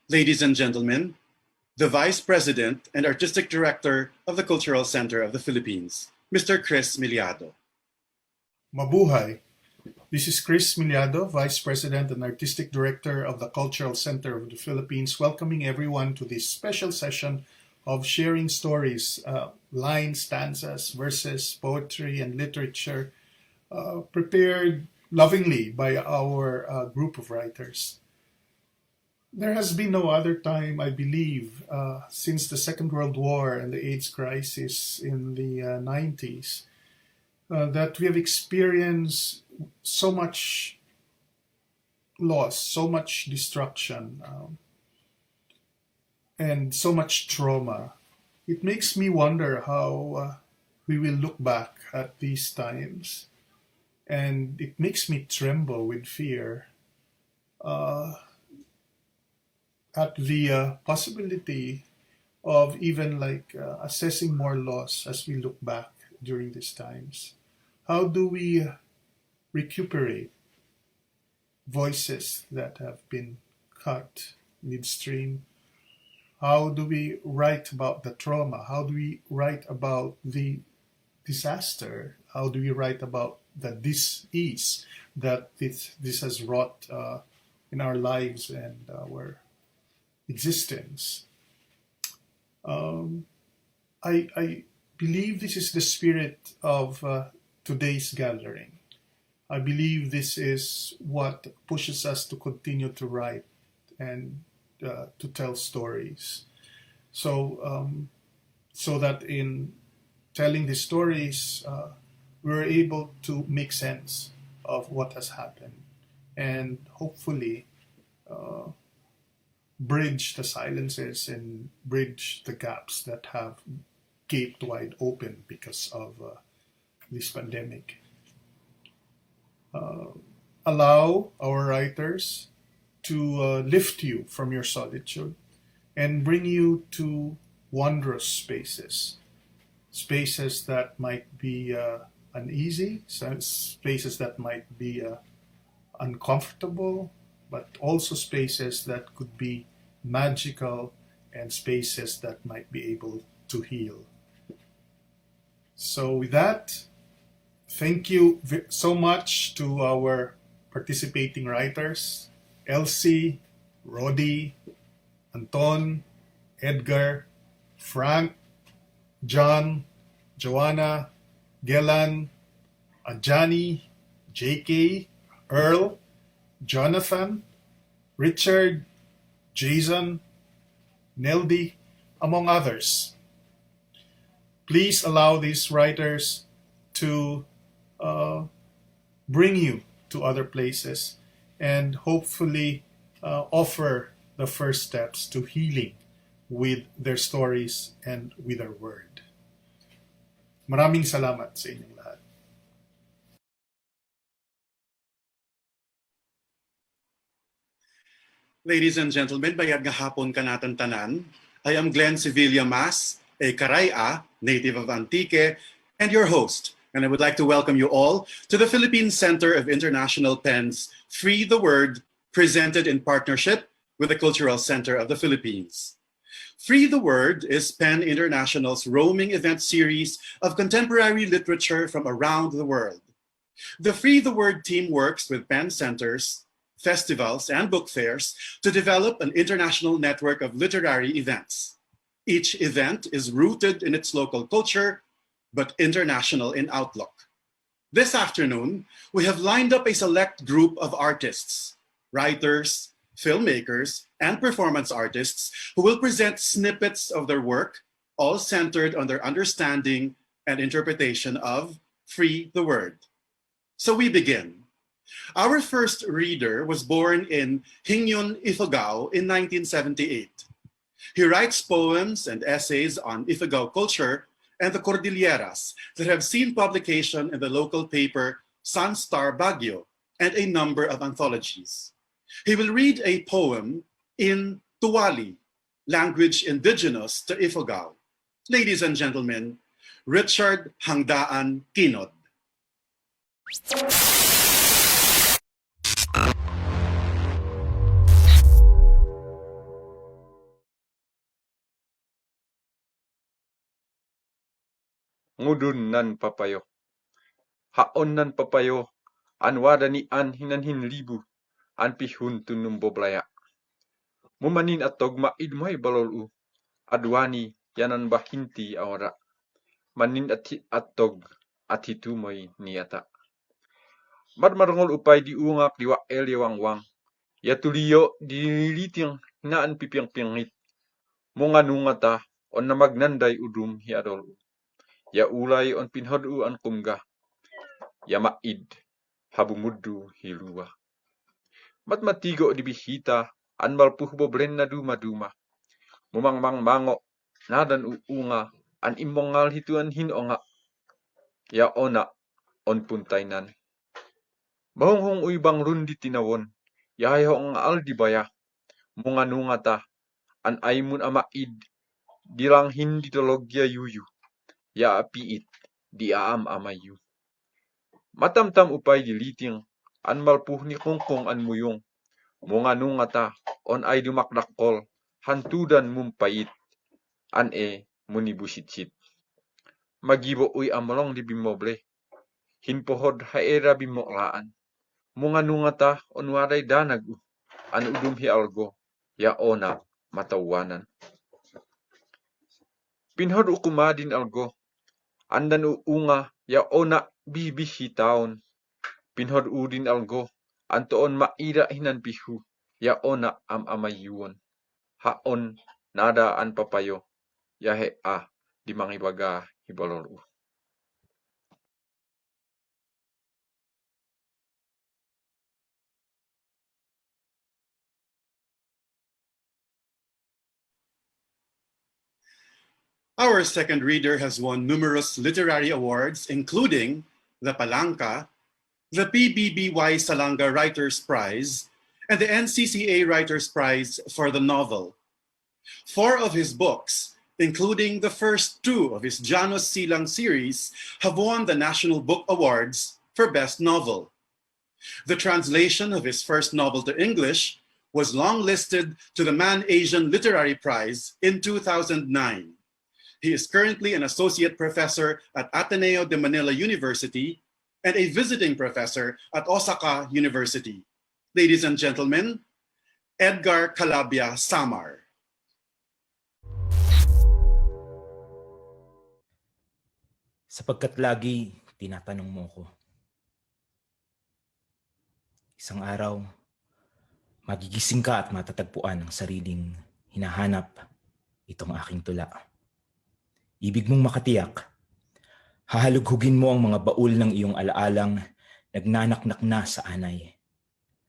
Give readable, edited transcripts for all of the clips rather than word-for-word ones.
Ladies and gentlemen, the Vice President and Artistic Director of the Cultural Center of the Philippines, Mr. Chris Miliado. Mabuhay! This is Chris Miliado, Vice President and Artistic Director of the Cultural Center of the Philippines, welcoming everyone to this special session of sharing stories, lines, stanzas, verses, poetry, and literature, prepared lovingly by our group of writers. There has been no other time, I believe, since the Second World War and the AIDS crisis in the 90s, that we have experienced so much loss, so much destruction, and so much trauma. It makes me wonder how we will look back at these times, and it makes me tremble with fear at the possibility of even assessing more loss as we look back during these times. How do we recuperate voices that have been cut midstream? How do we write about the trauma? How do we write about the disaster? How do we write about the dis-ease that this has wrought in our lives and our existence? I believe this is the spirit of today's gathering. I believe this is what pushes us to continue to write and to tell stories. So that in telling these stories, we're able to make sense of what has happened and hopefully bridge the silences and bridge the gaps that have gaped wide open because of this pandemic. Allow our writers to lift you from your solitude and bring you to wondrous spaces. Spaces that might be uneasy, spaces that might be uncomfortable, but also spaces that could be magical and spaces that might be able to heal. So with that, thank you so much to our participating writers, Elsie, Rodi, Anton, Edgar, Frank, John, Joanna, Gelan, Ajani, JK, Earl, Jonathan, Richard, Jason, Neldy, among others. Please allow these writers to bring you to other places and hopefully offer the first steps to healing with their stories and with their word. Maraming salamat sa inyong lahat. Ladies and gentlemen, bayad nga hapon ka natin tanan. I am Glenn Sevilla Mas, a Karaya, native of Antique, and your host. And I would like to welcome you all to the Philippine Center of International Pen's Free the Word, presented in partnership with the Cultural Center of the Philippines. Free the Word is PEN International's roaming event series of contemporary literature from around the world. The Free the Word team works with PEN centers, festivals, and book fairs to develop an international network of literary events. Each event is rooted in its local culture, but international in outlook. This afternoon, we have lined up a select group of artists, writers, filmmakers, and performance artists who will present snippets of their work, all centered on their understanding and interpretation of Free the Word. So we begin. Our first reader was born in Hingyun, Ifugao in 1978. He writes poems and essays on Ifugao culture and the Cordilleras that have seen publication in the local paper Sunstar Baguio and a number of anthologies. He will read a poem in Tuwali, language indigenous to Ifugao. Ladies and gentlemen, Richard Hangdaan Kinod. ngudun nan papayo. Haon nan papayo, an wada ni an hinanhin libu, an pihun tunum boblaya. Mumanin atog maid mo'y balolu, adwani yanan bahinti awara. Manin atog at hitumoy niyata. Madmarangol upay di ungak diwa elyawangwang. Ya tuliyo diniliting hinaan pipiang-piangit. Mga nungata on namagnanday udum hi adol. Ya ulay on pinhadu an kumga. Ya maid habumudu hiluwa. Matmatigo di bihita an malpuhbo blen na duma-duma. Mumangmang mango nadan uunga an imongal hituan hinonga. Ya ona on puntainan. Bahonghong uibang rundi tinawon. Yahayo ang aldibaya. Mga nungata an aymun amaid dilang hindi talogya yuyu. Ya apiit di aam amayu. Matamtam upay diliting an malpuh ni kungkong an muyong. Mga nungata on ay dumakdakol hantudan mumpait an munibusitsit. Magibo uy amalong di bimoble. Hinpohod haera bimoklaan. Mga nungata on waray danag an udum hi algo. Ya ona matawanan. Pinhod ukumadin algo. Andan uunga ya ona bibihi taon. Pinhod udin algo. Antoon maira hinan pihu. Ya ona amayuon. Haon nada an papayo. Ya he di mangibaga hibalolu. Our second reader has won numerous literary awards, including the Palanca, the PBBY Salanga Writers Prize, and the NCCA Writers Prize for the novel. 4 of his books, including the first 2 of his Janos Silang series, have won the National Book Awards for Best Novel. The translation of his first novel to English was longlisted to the Man Asian Literary Prize in 2009. He is currently an associate professor at Ateneo de Manila University and a visiting professor at Osaka University. Ladies and gentlemen, Edgar Calabia Samar. Sapagkat lagi tinatanong mo ko. Isang araw, magigising ka at matatagpuan ang sariling hinahanap itong aking tula. Ibig mong makatiyak, hahalughugin mo ang mga baul ng iyong alaalang nagnanaknak na sa anay.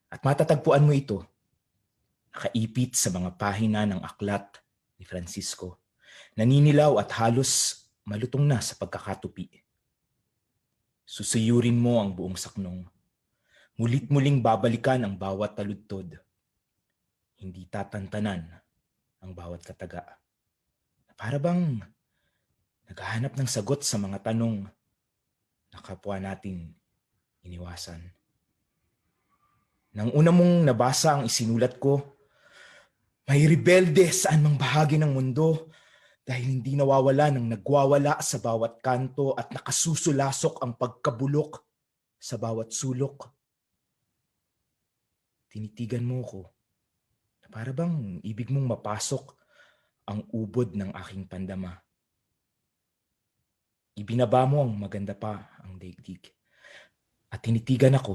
At matatagpuan mo ito, nakaipit sa mga pahina ng aklat ni Francisco, naninilaw at halos malutong na sa pagkakatupi. Susuyurin mo ang buong saknong. Mulit-muling babalikan ang bawat taludtod. Hindi tatantanan ang bawat kataga. Para bang naghahanap ng sagot sa mga tanong na kapwa natin iniwasan. Nang una mong nabasa ang isinulat ko, may rebelde saan mang bahagi ng mundo dahil hindi nawawala ng nagwawala sa bawat kanto at nakasusulasok ang pagkabulok sa bawat sulok. Tinitigan mo ko na para bang ibig mong mapasok ang ubod ng aking pandama. Ibinaba mo ang maganda pa ang daigdig. At tinitigan ako.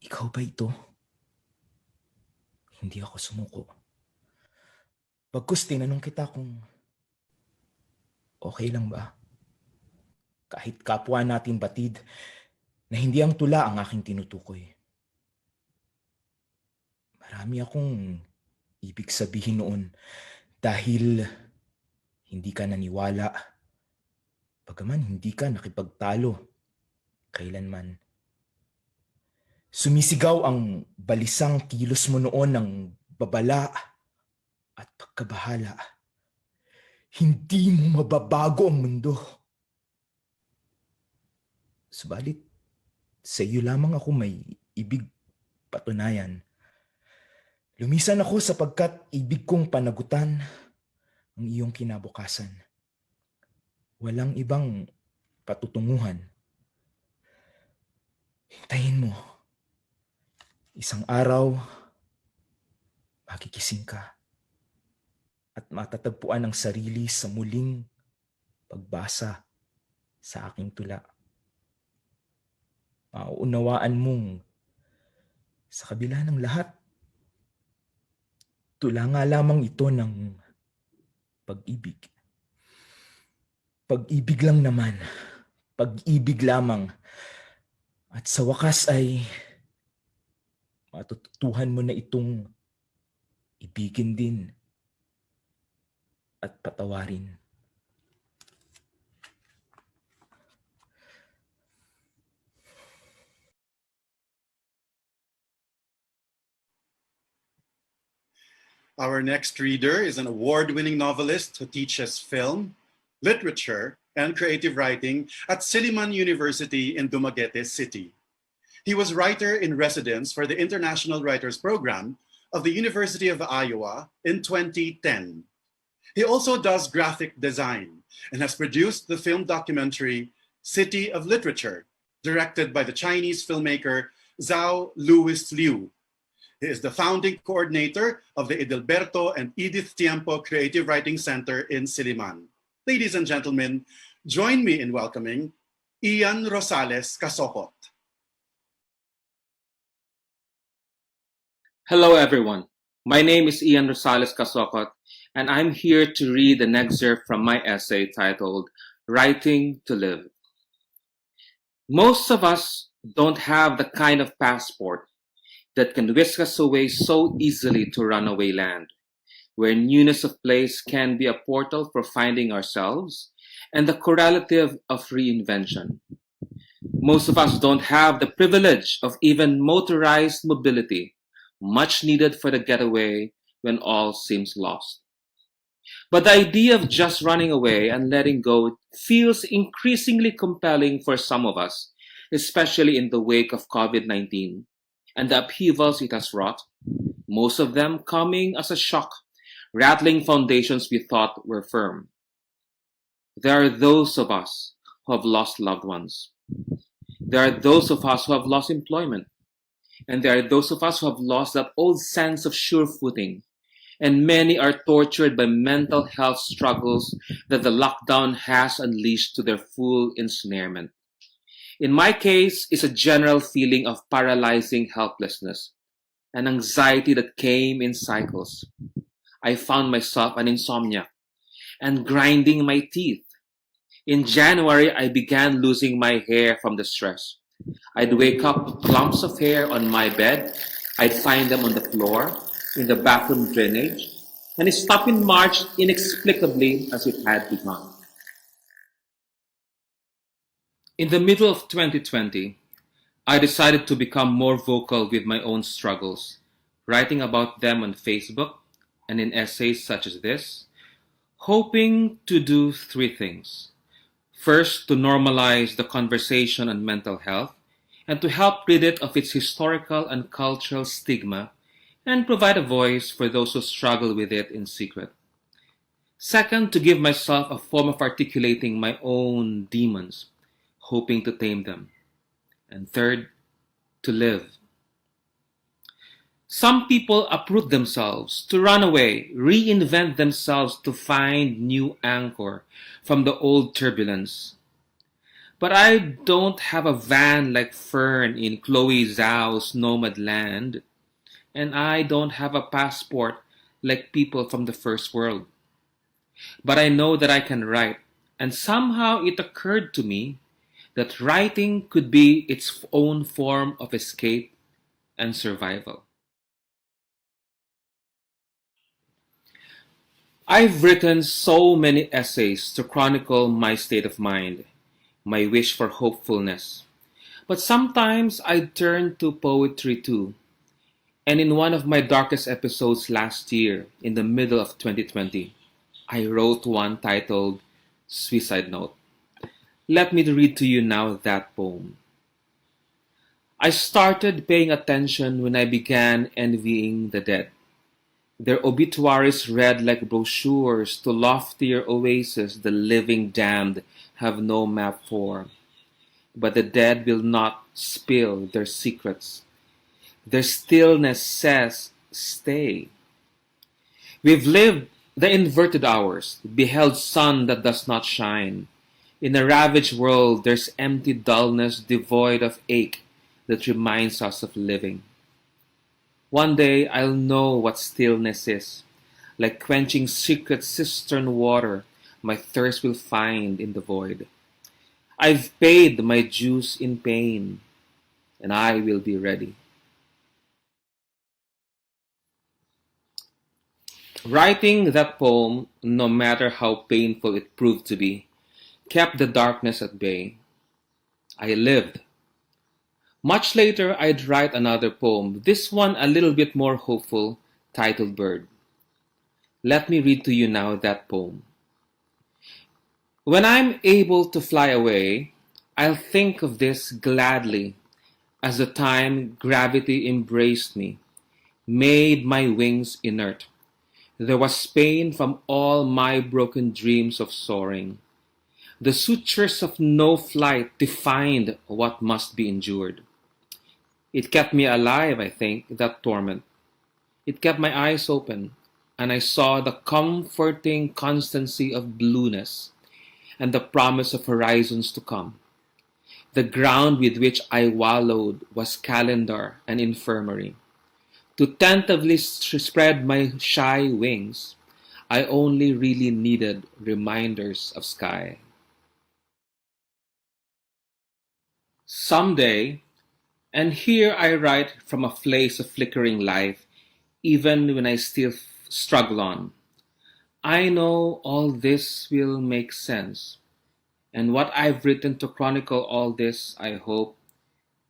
Ikaw ba ito? Hindi ako sumuko. Pagkus tinanong kita kung okay lang ba? Kahit kapwa natin batid na hindi ang tula ang aking tinutukoy. Marami akong ibig sabihin noon dahil hindi ka naniwala. Bagaman hindi ka nakipagtalo kailanman. Sumisigaw ang balisang kilos mo noon ng babala at pagkabahala. Hindi mo mababago ang mundo. Subalit, sa iyo lamang ako may ibig patunayan. Lumisan ako sapagkat ibig kong panagutan ang iyong kinabukasan. Walang ibang patutunguhan. Hintayin mo. Isang araw, magigising ka at matatagpuan ang sarili sa muling pagbasa sa aking tula. Mauunawaan mong sa kabila ng lahat, tula nga lamang ito ng pag-ibig. Pag-ibig lang naman. Pag-ibig lamang. At sa wakas ay matututuhan mo na itong ibigin din at patawarin. Our next reader is an award-winning novelist who teaches film, literature, and creative writing at Silliman University in Dumaguete City. He was writer-in-residence for the International Writers Program of the University of Iowa in 2010. He also does graphic design and has produced the film documentary City of Literature, directed by the Chinese filmmaker Zhao Louis Liu. He is the founding coordinator of the Edilberto and Edith Tiempo Creative Writing Center in Silliman. Ladies and gentlemen, join me in welcoming Ian Rosales Casocot. Hello, everyone. My name is Ian Rosales Casocot, and I'm here to read an excerpt from my essay titled Writing to Live. Most of us don't have the kind of passport that can whisk us away so easily to runaway land, where newness of place can be a portal for finding ourselves and the correlative of reinvention. Most of us don't have the privilege of even motorized mobility, much needed for the getaway when all seems lost. But the idea of just running away and letting go feels increasingly compelling for some of us, especially in the wake of COVID-19 and the upheavals it has wrought, most of them coming as a shock, rattling foundations we thought were firm. There are those of us who have lost loved ones. There are those of us who have lost employment. And there are those of us who have lost that old sense of sure footing. And many are tortured by mental health struggles that the lockdown has unleashed to their full ensnarement. In my case, it's a general feeling of paralyzing helplessness, an anxiety that came in cycles. I found myself an insomniac and grinding my teeth. In January, I began losing my hair from the stress. I'd wake up clumps of hair on my bed. I'd find them on the floor, in the bathroom drainage, and it stopped in March inexplicably as it had begun. In the middle of 2020, I decided to become more vocal with my own struggles, writing about them on Facebook and in essays such as this, hoping to do three things. First, to normalize the conversation on mental health and to help rid it of its historical and cultural stigma and provide a voice for those who struggle with it in secret. Second, to give myself a form of articulating my own demons, hoping to tame them. And third, to live. Some people uproot themselves, to run away, reinvent themselves to find new anchor from the old turbulence. But I don't have a van like Fern in Chloe Zhao's Nomad Land, and I don't have a passport like people from the first world. But I know that I can write, and somehow it occurred to me that writing could be its own form of escape and survival. I've written so many essays to chronicle my state of mind, my wish for hopefulness. But sometimes I turn to poetry too. And in one of my darkest episodes last year, in the middle of 2020, I wrote one titled Suicide Note. Let me read to you now that poem. I started paying attention when I began envying the dead. Their obituaries read like brochures to loftier oases the living damned have no map for. But the dead will not spill their secrets. Their stillness says, stay. We've lived the inverted hours, beheld sun that does not shine. In a ravaged world, there's empty dullness devoid of ache that reminds us of living. One day I'll know what stillness is. Like quenching secret cistern water, my thirst will find in the void. I've paid my dues in pain, and I will be ready. Writing that poem, no matter how painful it proved to be, kept the darkness at bay. I lived. Much later, I'd write another poem, this one a little bit more hopeful, titled Bird. Let me read to you now that poem. When I'm able to fly away, I'll think of this gladly as the time gravity embraced me, made my wings inert. There was pain from all my broken dreams of soaring. The sutures of no flight defined what must be endured. It kept me alive, I think, that torment. It kept my eyes open, and I saw the comforting constancy of blueness and the promise of horizons to come. The ground with which I wallowed was calendar and infirmary. To tentatively spread my shy wings, I only really needed reminders of sky. Someday, and here I write from a place of flickering life, even when I still struggle on. I know all this will make sense, and what I've written to chronicle all this, I hope,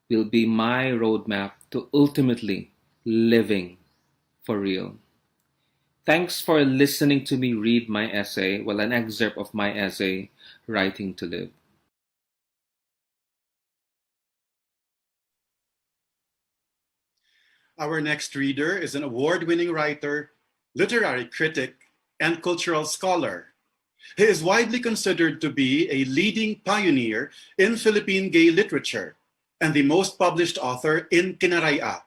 will be my roadmap to ultimately living for real. Thanks for listening to me read my essay, well, an excerpt of my essay, Writing to Live. Our next reader is an award-winning writer, literary critic, and cultural scholar. He is widely considered to be a leading pioneer in Philippine gay literature and the most published author in Kinaraya.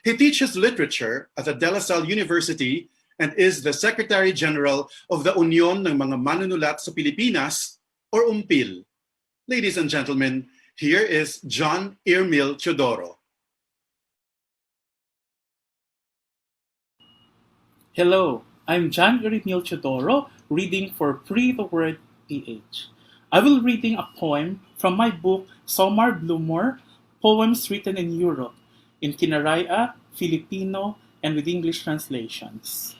He teaches literature at the De La Salle University and is the Secretary General of the Union ng mga Manunulat sa Pilipinas, or UMPIL. Ladies and gentlemen, here is John Irmil Teodoro. Hello, I'm John Irinil Teodoro, reading for Free the Word PH. I will reading a poem from my book Somar Blumor, Poems Written in Europe, in Kinaraya, Filipino, and with English translations.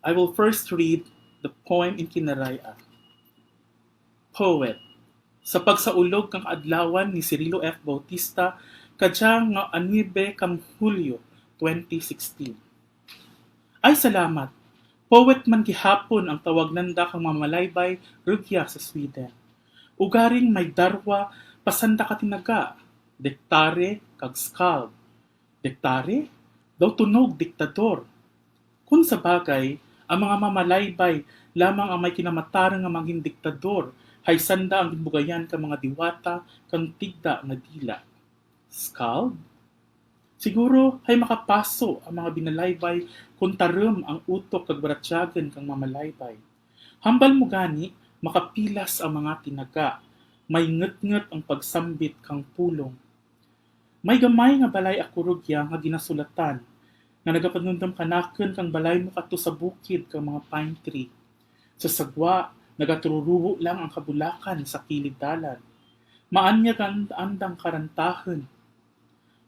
I will first read the poem in Kinaraya. Poet. Sa pagsaulog kang kaadlawan ni Cirilo F. Bautista, kadya nga 9 kam Hulyo 2016. Ay salamat, poet man gihapon ang tawag nanda kang mamalaybay rugya sa Sweden. Ugaring may darwa, pasanda ka tinaga, dektare kag scald. Dektare? Daw tunog diktador. Kung sa bagay, ang mga mamalaybay lamang ang may kinamatarang nga maging diktador, hay sanda ang gibugayan ka mga diwata kang tigda nga dila. Scald? Siguro hay makapaso ang mga binalaybay kung tarem ang utok kag baratyagan kang mamalaybay. Hambal mo gani, makapilas ang mga tinaga, may nget-nget ang pagsambit kang pulong. May gamay nga balay akurugya nga ginasulatan, nga nagapanundam kanaken kang balay mo kato sa bukid kang mga pine tree. Sa sagwa, nagatururuho lang ang kabulakan sa kilid dalan. Maanya kang andang karantahan.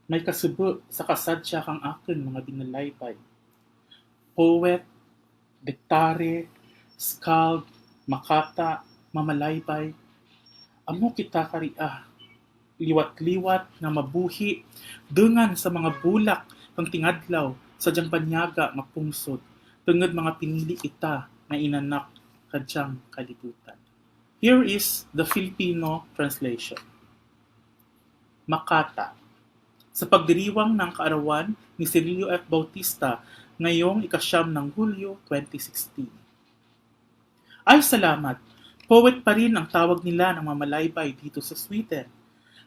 May kasubo sa kasadya kang akin mga binalaybay. Poet, dektare, scald, makata, mamalaybay. Amo kita karia, liwat-liwat nga mabuhi, dungan sa mga bulak kang tingadlaw sa diyang banyaga nga pungsod, tungod mga pinili kita na inanak kadyang kalibutan. Here is the Filipino translation. Makata. sa pagdiriwang ng kaarawan ni Cirillo F. Bautista ngayong 9 ng Hulyo 2016. Ay salamat, poet pa rin ang tawag nila ng mamalaybay dito sa Sweden.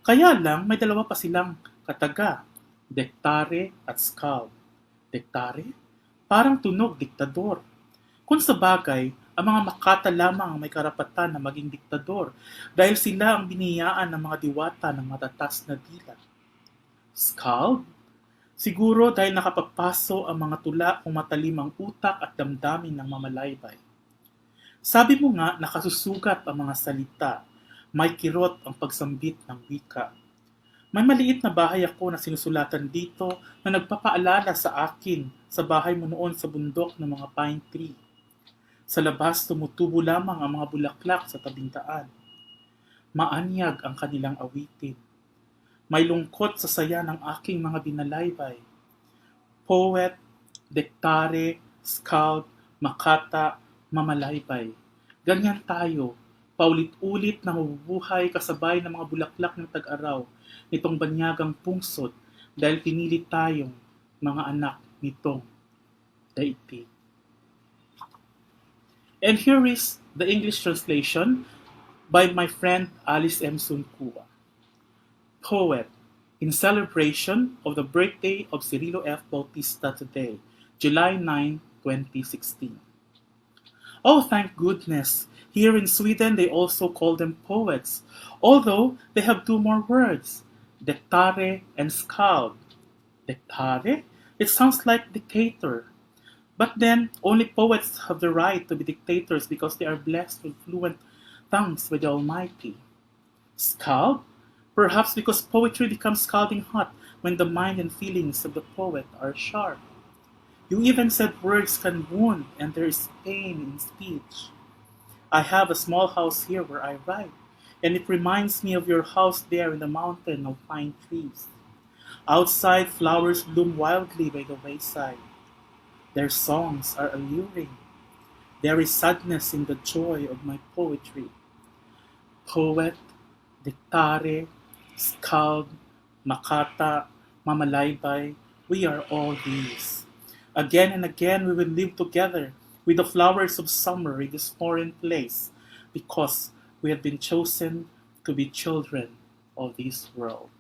Kaya lang may dalawa pa silang kataga, Dektare at Skald. Dektare? Parang tunog diktador. Kung sa bagay, ang mga Makata lamang ang may karapatan na maging diktador dahil sila ang biniyaan ng mga diwata ng matatas na dila. Skald? Siguro dahil nakapapaso ang mga tula kung matalim ang utak at damdamin ng mamalaybay. Sabi mo nga nakasusugat ang mga salita, may kirot ang pagsambit ng wika. May maliit na bahay ako na sinusulatan dito na nagpapaalala sa akin sa bahay mo noon sa bundok ng mga pine tree. Sa labas tumutubo lamang ang mga bulaklak sa tabing daan. Maanyag ang kanilang awitin. May lungkot sa saya ng aking mga binalaybay. Poet, Dektare, Skald, Makata, mamalaybay. Ganyan tayo, paulit-ulit na mabubuhay kasabay ng mga bulaklak ng tag-araw nitong banyagang pungsod dahil pinili tayong mga anak nitong daigdig. And here is the English translation by my friend Alice M. Sunkua. Poet, in celebration of the birthday of Cirillo F. Bautista today, July 9, 2016. Oh, thank goodness! Here in Sweden, they also call them poets, although they have 2 more words, Dektare and Skald. Dektare? It sounds like dictator. But then, only poets have the right to be dictators because they are blessed with fluent tongues with the Almighty. Skald? Perhaps because poetry becomes scalding hot when the mind and feelings of the poet are sharp. You even said words can wound and there is pain in speech. I have a small house here where I write, and it reminds me of your house there in the mountain of pine trees. Outside, flowers bloom wildly by the wayside. Their songs are alluring. There is sadness in the joy of my poetry. Poet, Dektare, Skald, Makata, mamalaybay, we are all these. Again and again we will live together with the flowers of summer in this foreign place because we have been chosen to be children of this world.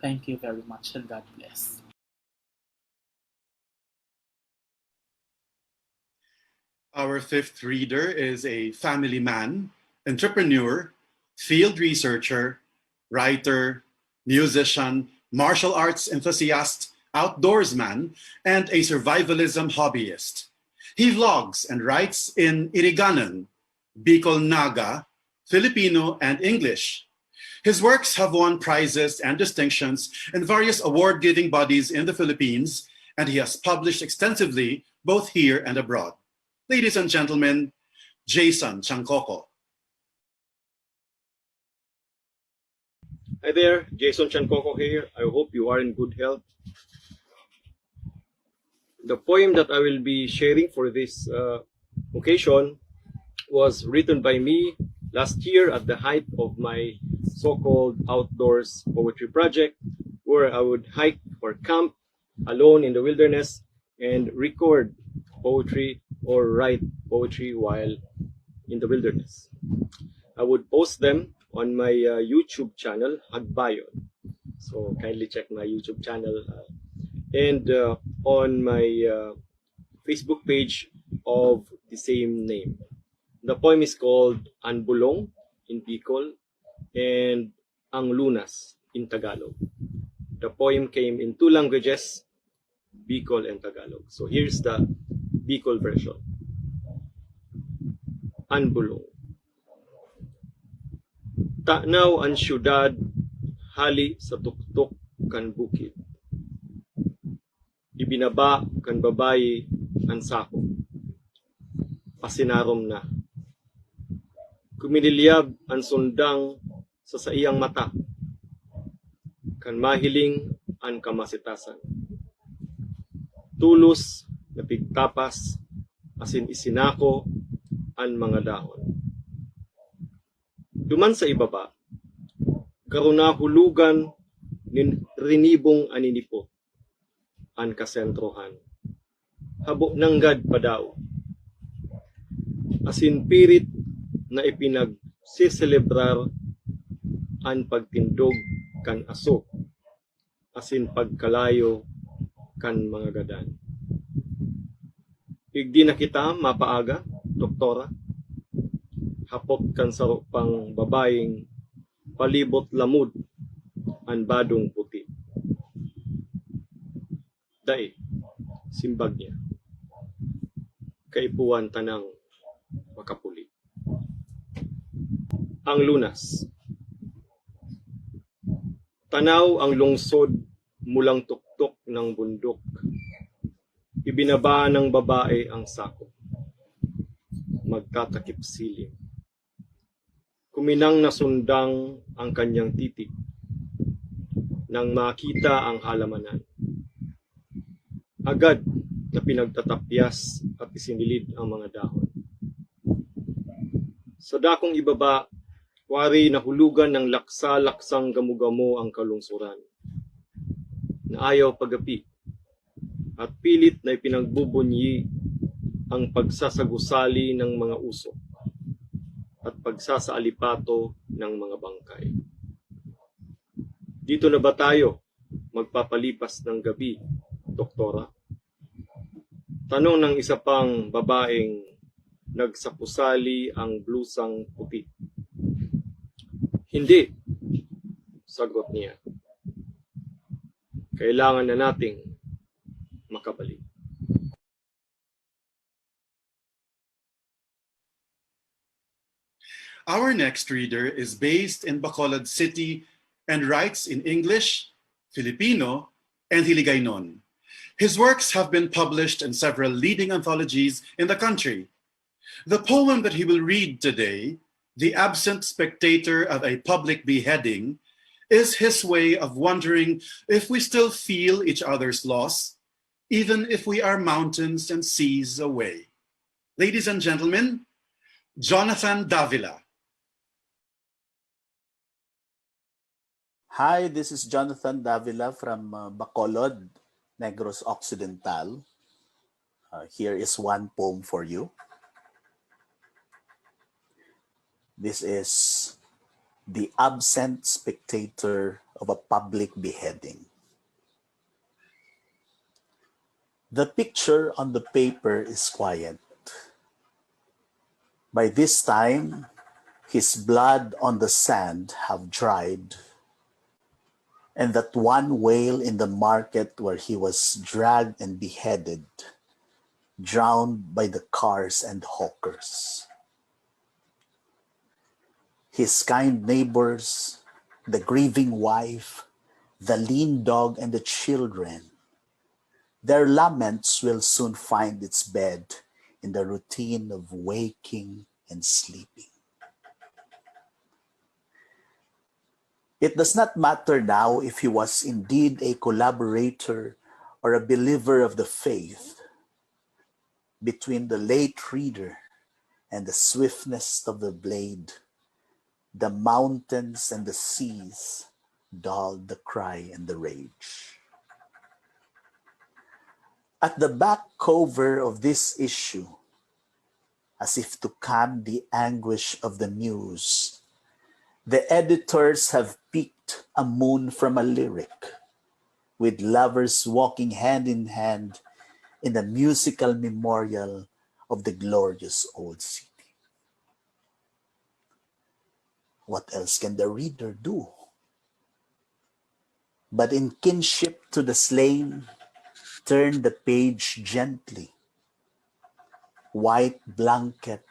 Thank you very much and God bless. Our 5th reader is a family man, entrepreneur, field researcher, writer, musician, martial arts enthusiast, outdoorsman, and a survivalism hobbyist. He vlogs and writes in Iriganan, Bicol Naga, Filipino, and English. His works have won prizes and distinctions in various award-giving bodies in the Philippines, and he has published extensively both here and abroad. Ladies and gentlemen, Jason Chancoko. Hi there, Jason Chancoko here. I hope you are in good health. The poem that I will be sharing for this occasion was written by me last year at the height of my so-called outdoors poetry project, where I would hike or camp alone in the wilderness and record poetry or write poetry while in the wilderness. I would post them on my YouTube channel, Hagbayon. So kindly check my YouTube channel and on my Facebook page of the same name. The poem is called Anbulong in Bicol and Ang Lunas in Tagalog. The poem came in 2 languages, Bicol and Tagalog. So here's the Bicol version. Anbulong. Tanaw ang syudad, hali sa tuktok kan bukid. Ibinaba kan babayi ang sako. Pasinarom na. Kumililyab ang sundang sa saiyang mata. Kan mahiling ang kamasitasan. Tulos na pigtapas asin isinako ang mga dahon. Duman sa ibaba, karuna hulugan rinibong aninipo, an kasentrohan. Habo nanggad pa daw. Asin pirit na ipinagsiseleebrar an pagtindog kan aso, asin pagkalayo kan mga gadan. Igdi na kita mapaaga, doktora, hapot kan sarok pang babaeng palibot lamud an badong puti. Dai, simbag niya. Kaipuan tanang makapuli. Ang lunas. Tanaw ang lungsod mulang tuktok ng bundok. Ibinaba ng babae ang sako. Magtatakip silim. Kuminang nasundang ang kanyang titig nang makita ang halamanan. Agad na pinagtatapyas at isinilid ang mga dahon. Sa dakong ibaba, wari nahulugan ng laksa-laksang gamugamo ang kalungsuran. Na ayaw pagapi at pilit na ipinagbubunyi ang pagsasagusali ng mga usok at pagsasaalipato ng mga bangkay. Dito na ba tayo magpapalipas ng gabi, doktora? Tanong ng isa pang babaeng nagsapusali ang blusang puti. Hindi, sagot niya. Kailangan na nating makabalik. Our next reader is based in Bacolod City and writes in English, Filipino, and Hiligaynon. His works have been published in several leading anthologies in the country. The poem that he will read today, The Absent Spectator of a Public Beheading, is his way of wondering if we still feel each other's loss, even if we are mountains and seas away. Ladies and gentlemen, Jonathan Davila. Hi, this is Jonathan Davila from Bacolod, Negros Occidental. Here is one poem for you. This is The Absent Spectator of a Public Beheading. The picture on the paper is quiet. By this time, his blood on the sand have dried, and that one whale in the market where he was dragged and beheaded, drowned by the cars and hawkers. His kind neighbors, the grieving wife, the lean dog, and the children, their laments will soon find its bed in the routine of waking and sleeping. It does not matter now if he was indeed a collaborator or a believer of the faith. Between the late reader and the swiftness of the blade, the mountains and the seas dulled the cry and the rage. At the back cover of this issue, as if to calm the anguish of the news, the editors have picked a moon from a lyric, with lovers walking hand in hand in a musical memorial of the glorious old city. What else can the reader do? But in kinship to the slain, turn the page gently. White blanket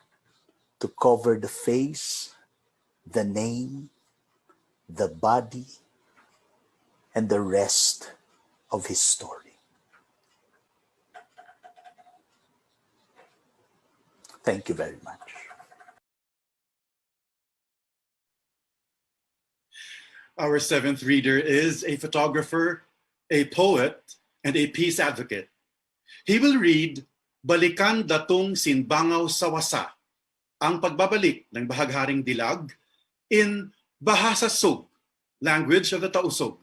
to cover the face, the name, the body, and the rest of his story. Thank you very much. Our seventh reader is a photographer, a poet, and a peace advocate. He will read Balikan Datong Sinbangaw sa Wasa, ang pagbabalik ng bahagharing dilag in Bahasa Sug, language of the Tausug.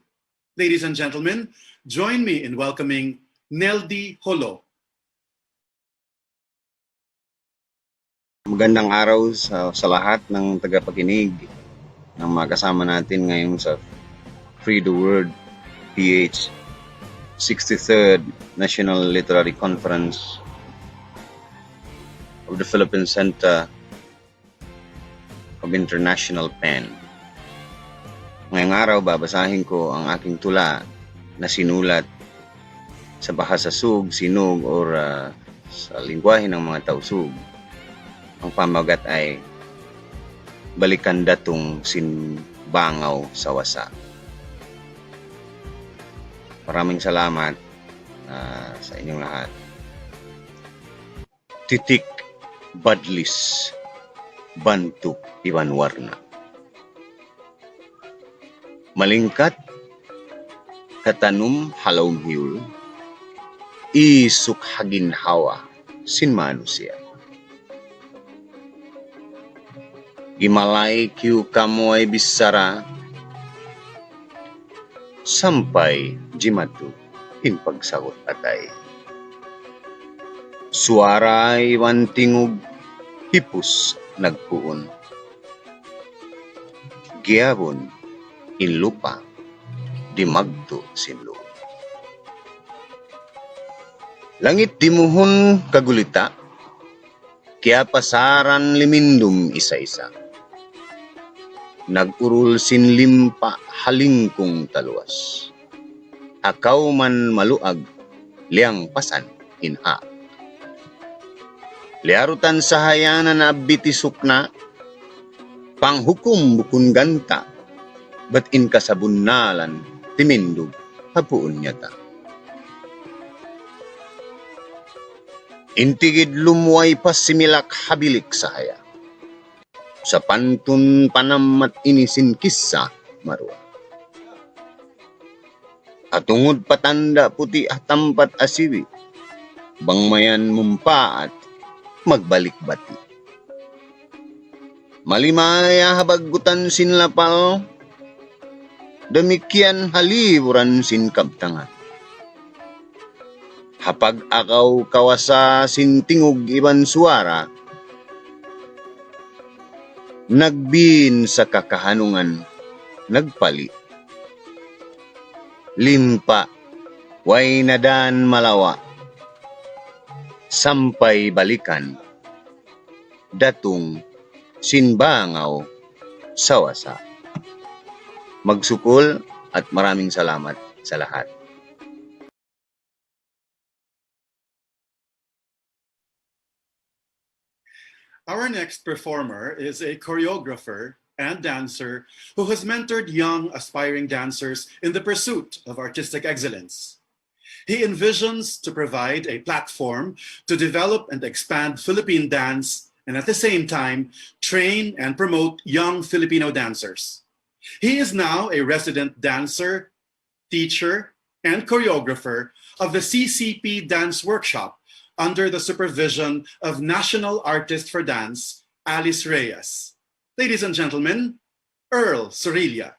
Ladies and gentlemen, join me in welcoming Neldy Holo. Magandang araw sa lahat ng tagapakinig ng mga kasama natin ngayon sa Free the Word PH 63rd National Literary Conference of the Philippine Center of International Pen. Ngayong araw, babasahin ko ang aking tula na sinulat sa bahasa Sug, Sinug, or sa lingwahe ng mga Tausug. Ang pamagat ay Balikan Datong Sinbangaw sa Wasa. Maraming salamat sa inyong lahat. Titik Badlis Bantuk Iwanwarna. Malingkat katanum halawm hiul isuk hagin hawa sin manusia. Gimalay kiu kamoy bisara sampai jimatu in pagsagot atay. Suara iwan tingog hipus nagpuon. Giabon in lupa di magto sinlo. Langit dimuhon kagulita, kaya pasaran limindum isa-isa. Nagurul sinlimpa halingkong taluas. Akaw man maluag, liang pasan inha. Liarutan sa hayanan na bitisok na, panghukum bukun ganta, ba't in kasabunalan, timindog, hapuon niya ta. Intigid lumuay pa similak habilik sa haya. Sa pantun panamat inisin kisa marwa. Atungod patanda puti tampat asiwi, bangmayan mumpaat magbalik bati. Malimaya habaggutan sinlapal, demikian haliburan sin kabtangan. Hapag akaw kawasa sintingog iban suara, nagbin sa kakahanungan, nagpali. Limpa, way nadan malawa, sampay balikan, datong sinbangaw sa wasa. Magsukol at maraming salamat sa lahat. Our next performer is a choreographer and dancer who has mentored young aspiring dancers in the pursuit of artistic excellence. He envisions to provide a platform to develop and expand Philippine dance and at the same time train and promote young Filipino dancers. He is now a resident dancer, teacher, and choreographer of the CCP Dance Workshop under the supervision of National Artist for Dance, Alice Reyes. Ladies and gentlemen, Earl Sorilla.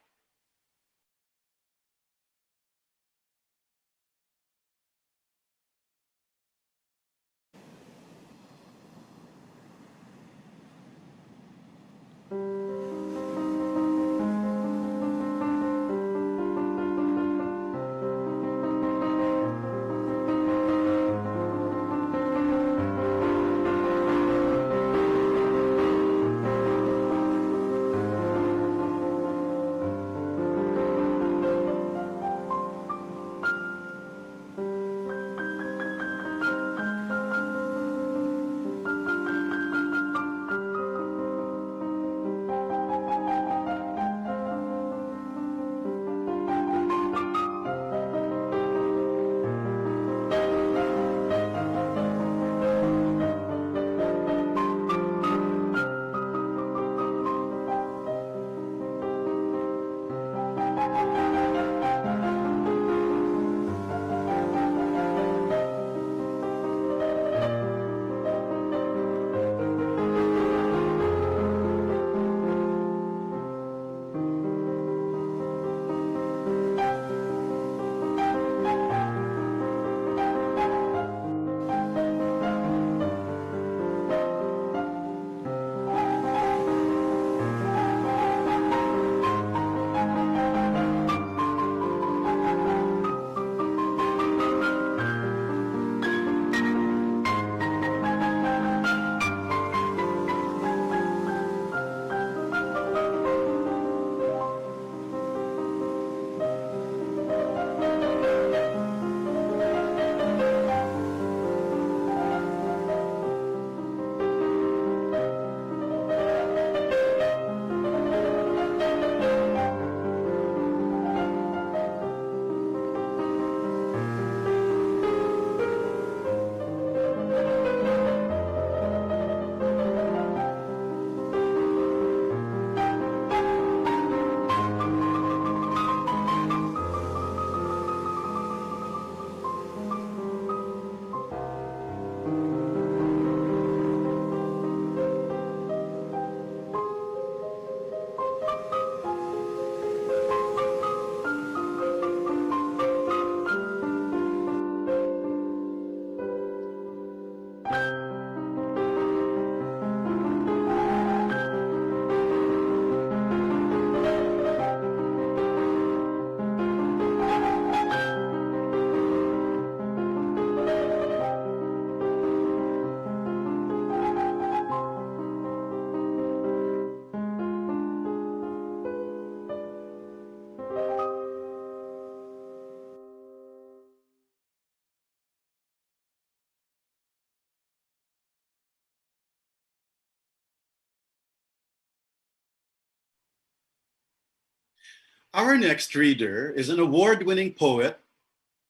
Our next reader is an award-winning poet,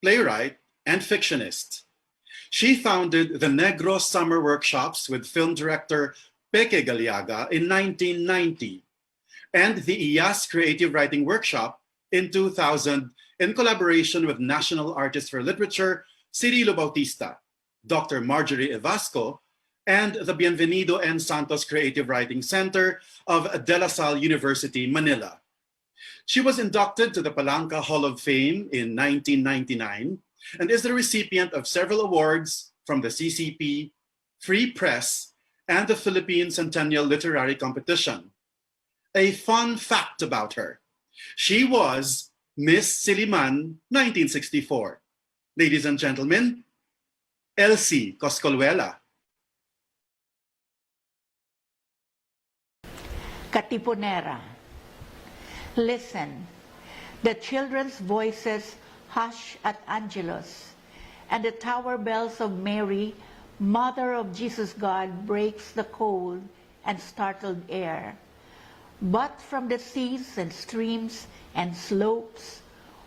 playwright, and fictionist. She founded the Negro Summer Workshops with film director Peke Galiaga in 1990 and the IAS Creative Writing Workshop in 2000 in collaboration with National Artist for Literature Cirilo Bautista, Dr. Marjorie Evasco, and the Bienvenido N. Santos Creative Writing Center of De La Salle University, Manila. She was inducted to the Palanca Hall of Fame in 1999 and is the recipient of several awards from the CCP, Free Press, and the Philippine Centennial Literary Competition. A fun fact about her: she was Miss Siliman 1964. Ladies and gentlemen, Elsie Coscolluela. Katipunera. Listen, the children's voices hush at Angelus, and the tower bells of Mary, Mother of Jesus God, breaks the cold and startled air. But from the seas and streams and slopes,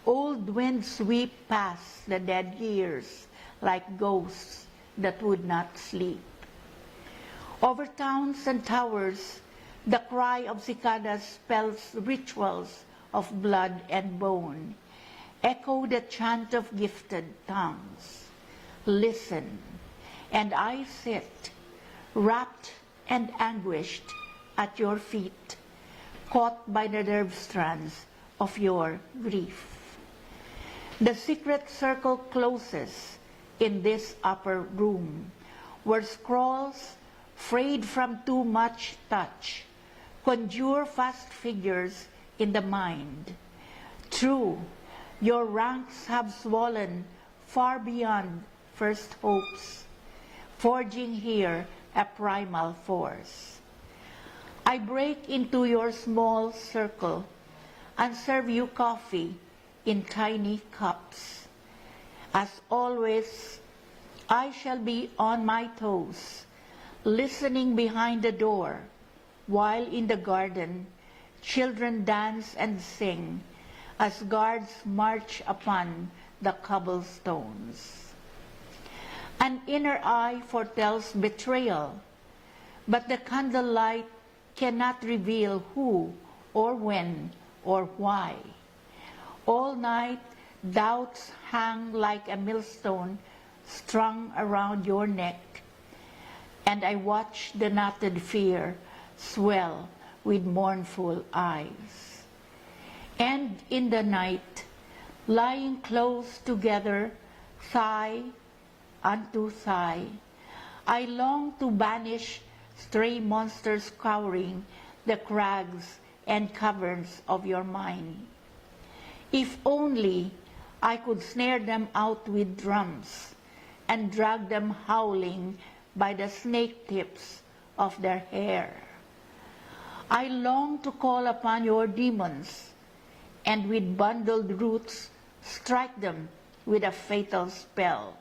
old winds sweep past the dead years like ghosts that would not sleep. Over towns and towers, the cry of cicadas spells rituals of blood and bone, echo the chant of gifted tongues. Listen, and I sit, wrapped and anguished at your feet, caught by the nerve strands of your grief. The secret circle closes in this upper room, where scrolls, frayed from too much touch, conjure fast figures in the mind. True, your ranks have swollen far beyond first hopes, forging here a primal force. I break into your small circle and serve you coffee in tiny cups. As always, I shall be on my toes, listening behind the door, while in the garden children dance and sing as guards march upon the cobblestones. An inner eye foretells betrayal, but the candlelight cannot reveal who or when or why. All night doubts hang like a millstone strung around your neck, and I watch the knotted fear swell with mournful eyes. And in the night, lying close together, thigh unto thigh, I long to banish stray monsters cowering the crags and caverns of your mind. If only I could snare them out with drums and drag them howling by the snake tips of their hair. I long to call upon your demons and with bundled roots strike them with a fatal spell.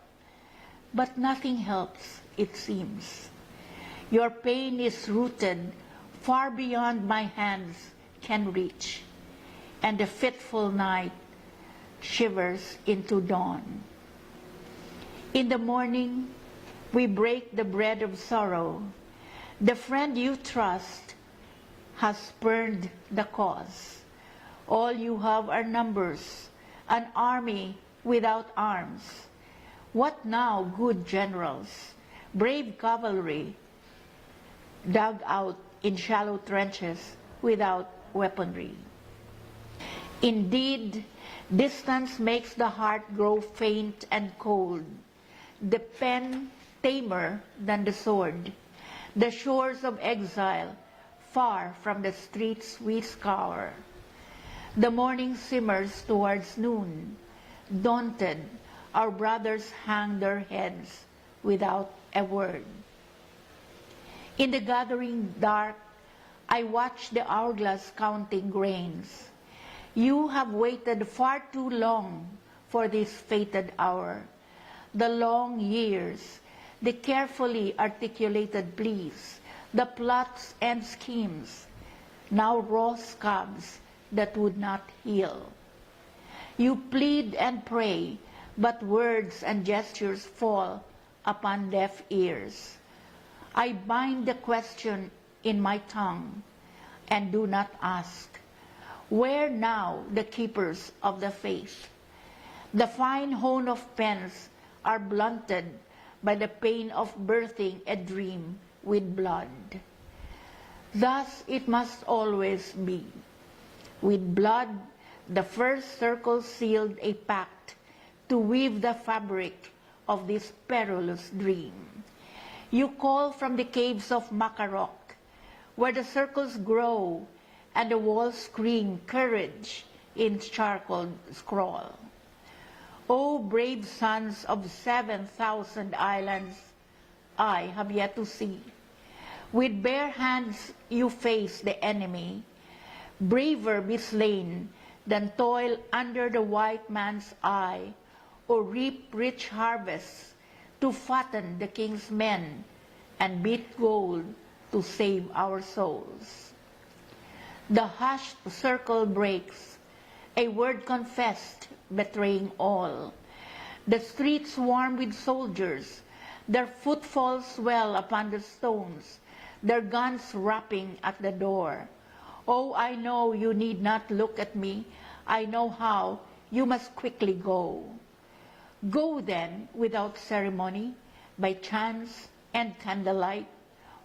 But nothing helps, it seems. Your pain is rooted far beyond my hands can reach, and the fitful night shivers into dawn. In the morning, we break the bread of sorrow. The friend you trust has spurned the cause. All you have are numbers, an army without arms. What now, good generals, brave cavalry, dug out in shallow trenches without weaponry? Indeed, distance makes the heart grow faint and cold, the pen tamer than the sword. The shores of exile, far from the streets we scour. The morning simmers towards noon. Daunted, our brothers hang their heads without a word. In the gathering dark, I watch the hourglass counting grains. You have waited far too long for this fated hour. The long years, the carefully articulated pleas, the plots and schemes, now raw scabs that would not heal. You plead and pray, but words and gestures fall upon deaf ears. I bind the question in my tongue and do not ask, where now the keepers of the faith? The fine hone of pens are blunted by the pain of birthing a dream with blood. Thus it must always be. With blood, the first circle sealed a pact to weave the fabric of this perilous dream. You call from the caves of Makarok, where the circles grow and the walls scream courage in charcoal scroll. O brave sons of 7,000 islands, I have yet to see. With bare hands you face the enemy, braver be slain than toil under the white man's eye, or reap rich harvests to fatten the king's men and beat gold to save our souls. The hushed circle breaks, a word confessed betraying all. The streets swarm with soldiers, their footfalls swell upon the stones, their guns rapping at the door. Oh, I know you need not look at me. I know how you must quickly go. Go then without ceremony, by chance and candlelight,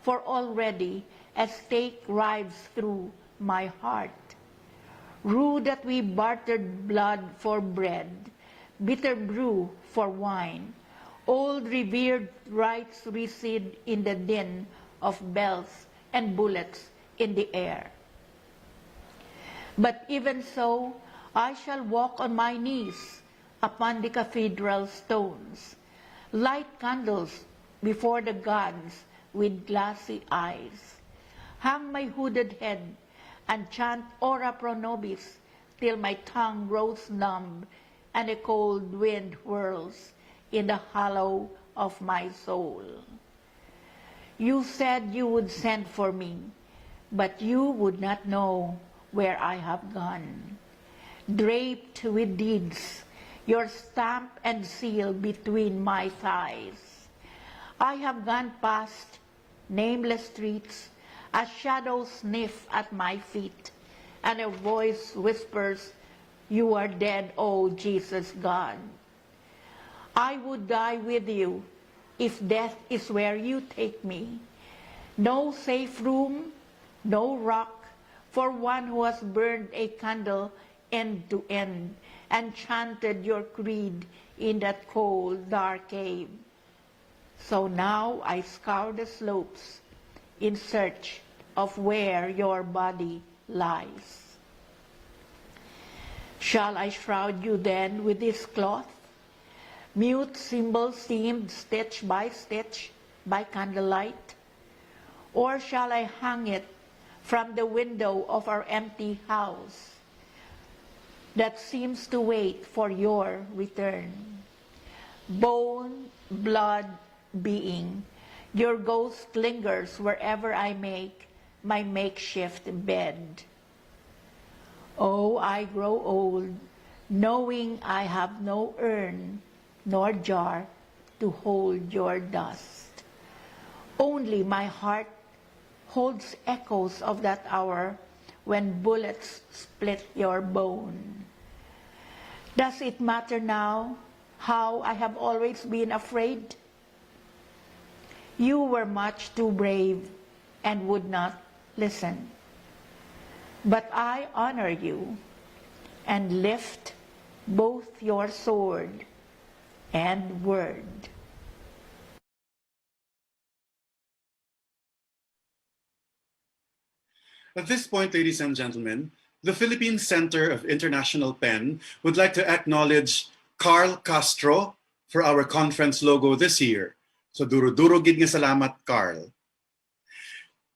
for already a stake rives through my heart. Rue that we bartered blood for bread, bitter brew for wine. Old revered rites recede in the din of bells and bullets in the air. But even so, I shall walk on my knees upon the cathedral stones, light candles before the gods with glassy eyes, hang my hooded head and chant ora pro nobis till my tongue grows numb and a cold wind whirls in the hollow of my soul. You said you would send for me, but you would not know where I have gone. Draped with deeds, your stamp and seal between my thighs. I have gone past nameless streets, a shadow sniff at my feet, and a voice whispers, you are dead, O Jesus God. I would die with you if death is where you take me. No safe room, no rock, for one who has burned a candle end to end and chanted your creed in that cold, dark cave. So now I scour the slopes in search of where your body lies. Shall I shroud you then with this cloth? Mute symbols seamed stitch by candlelight? Or shall I hang it from the window of our empty house that seems to wait for your return? Bone, blood, being, your ghost lingers wherever I make my makeshift bed. Oh, I grow old, knowing I have no urn nor jar to hold your dust. Only my heart holds echoes of that hour when bullets split your bone. Does it matter now how I have always been afraid? You were much too brave and would not listen. But I honor you and lift both your sword and word. At this point, ladies and gentlemen, the Philippine Center of International Pen would like to acknowledge Carl Castro for our conference logo this year. So duro-duro gid nga salamat, Carl.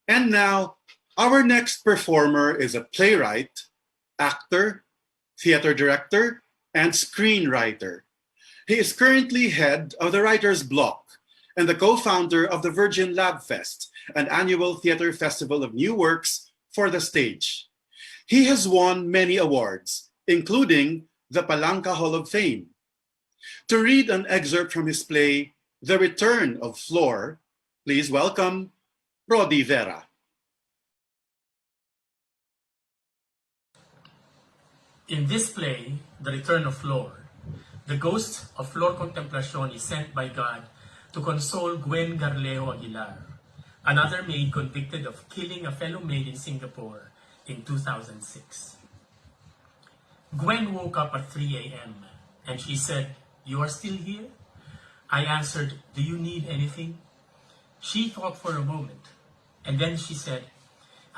And now, our next performer is a playwright, actor, theater director, and screenwriter. He is currently head of the Writer's Block and the co-founder of the Virgin Lab Fest, an annual theater festival of new works for the stage. He has won many awards, including the Palanca Hall of Fame. To read an excerpt from his play, The Return of Flor, please welcome Rodi Vera. In this play, The Return of Flor, the ghost of Flor Contemplacion is sent by God to console Gwen Garleo Aguilar, another maid convicted of killing a fellow maid in Singapore in 2006. Gwen woke up at 3 a.m. and she said, "You are still here?" I answered, "Do you need anything?" She thought for a moment, and then she said,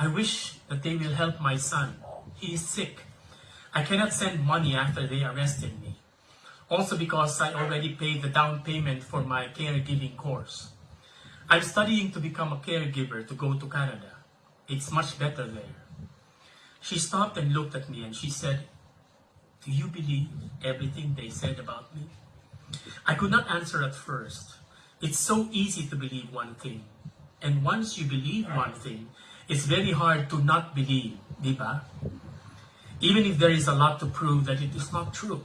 "I wish that they will help my son. He is sick. I cannot send money after they arrested me. Also because I already paid the down payment for my caregiving course. I'm studying to become a caregiver to go to Canada. It's much better there." She stopped and looked at me and she said, "Do you believe everything they said about me?" I could not answer at first. It's so easy to believe one thing. And once you believe one thing, it's very hard to not believe, di ba? Even if there is a lot to prove that it is not true.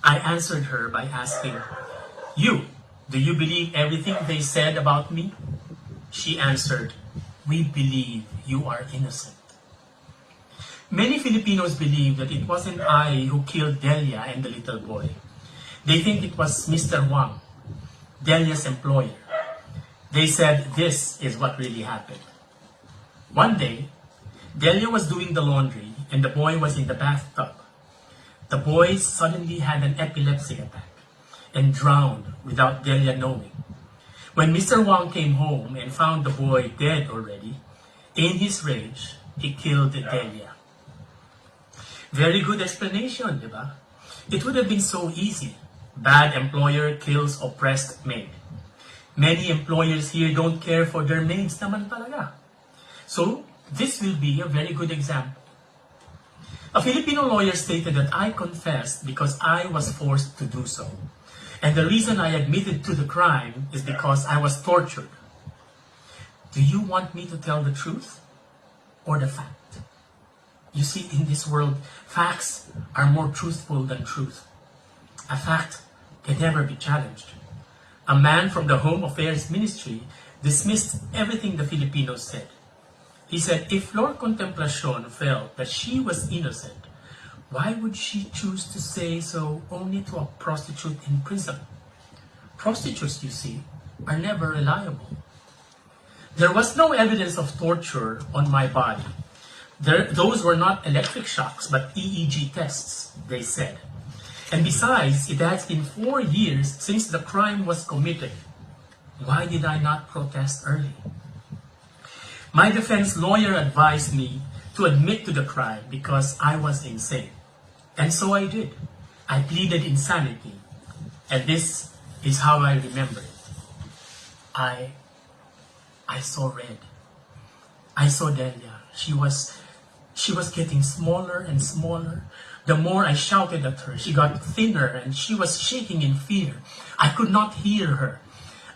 I answered her by asking, do you believe everything they said about me?" She answered, "We believe you are innocent." Many Filipinos believe that it wasn't I who killed Delia and the little boy. They think it was Mr. Wang, Delia's employer. They said this is what really happened. One day, Delia was doing the laundry and the boy was in the bathtub. The boy suddenly had an epilepsy attack and drowned without Delia knowing. When Mr. Wang came home and found the boy dead already, in his rage, he killed Delia. Very good explanation, di ba? It would have been so easy. Bad employer kills oppressed maid. Many employers here don't care for their maids naman talaga. So, this will be a very good example. A Filipino lawyer stated that I confessed because I was forced to do so. And the reason I admitted to the crime is because I was tortured. Do you want me to tell the truth or the fact? You see, in this world, facts are more truthful than truth. A fact can never be challenged. A man from the Home Affairs Ministry dismissed everything the Filipinos said. He said, if Flor Contemplacion felt that she was innocent, why would she choose to say so only to a prostitute in prison? Prostitutes, you see, are never reliable. There was no evidence of torture on my body. Those were not electric shocks, but EEG tests, they said. And besides, it has been 4 years since the crime was committed. Why did I not protest early? My defense lawyer advised me to admit to the crime because I was insane. And so I did. I pleaded insanity. And this is how I remember it. I saw red. I saw Delia. She was getting smaller and smaller. The more I shouted at her, she got thinner and she was shaking in fear. I could not hear her.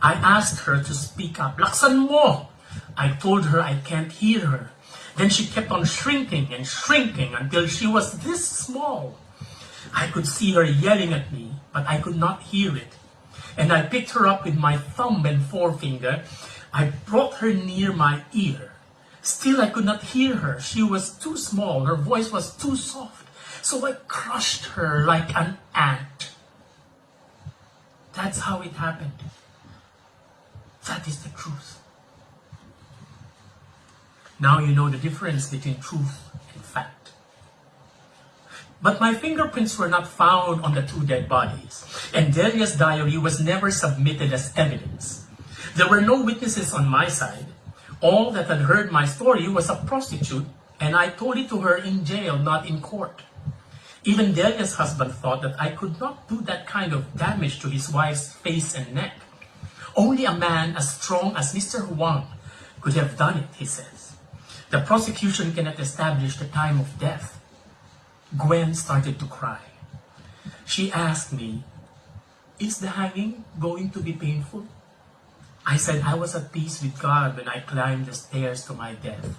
I asked her to speak up. Laksan mo! I told her I can't hear her. Then she kept on shrinking and shrinking until she was this small. I could see her yelling at me, but I could not hear it. And I picked her up with my thumb and forefinger. I brought her near my ear. Still, I could not hear her. She was too small. Her voice was too soft. So I crushed her like an ant. That's how it happened. That is the truth. Now you know the difference between truth and fact. But my fingerprints were not found on the 2 dead bodies, and Delia's diary was never submitted as evidence. There were no witnesses on my side. All that had heard my story was a prostitute, and I told it to her in jail, not in court. Even Delia's husband thought that I could not do that kind of damage to his wife's face and neck. Only a man as strong as Mr. Wang could have done it, he says. The prosecution cannot establish the time of death. Gwen started to cry. She asked me, "Is the hanging going to be painful?" I said I was at peace with God when I climbed the stairs to my death.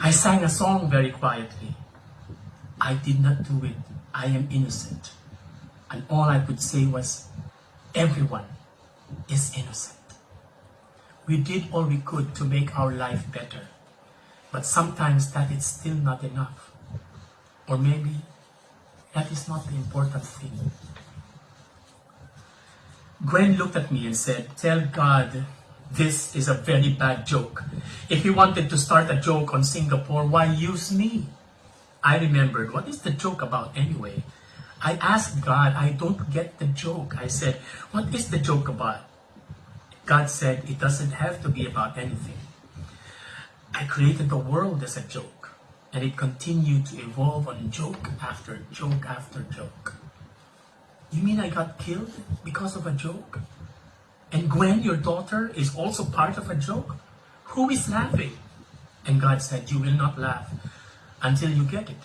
I sang a song very quietly. I did not do it. I am innocent. And all I could say was, everyone is innocent. We did all we could to make our life better. But sometimes that is still not enough. Or maybe that is not the important thing. Gwen looked at me and said, tell God this is a very bad joke. If he wanted to start a joke on Singapore, why use me? I remembered, what is the joke about anyway? I asked God, I don't get the joke. I said, what is the joke about? God said, it doesn't have to be about anything. I created the world as a joke, and it continued to evolve on joke after joke after joke. You mean I got killed because of a joke? And Gwen, your daughter, is also part of a joke? Who is laughing? And God said, you will not laugh until you get it.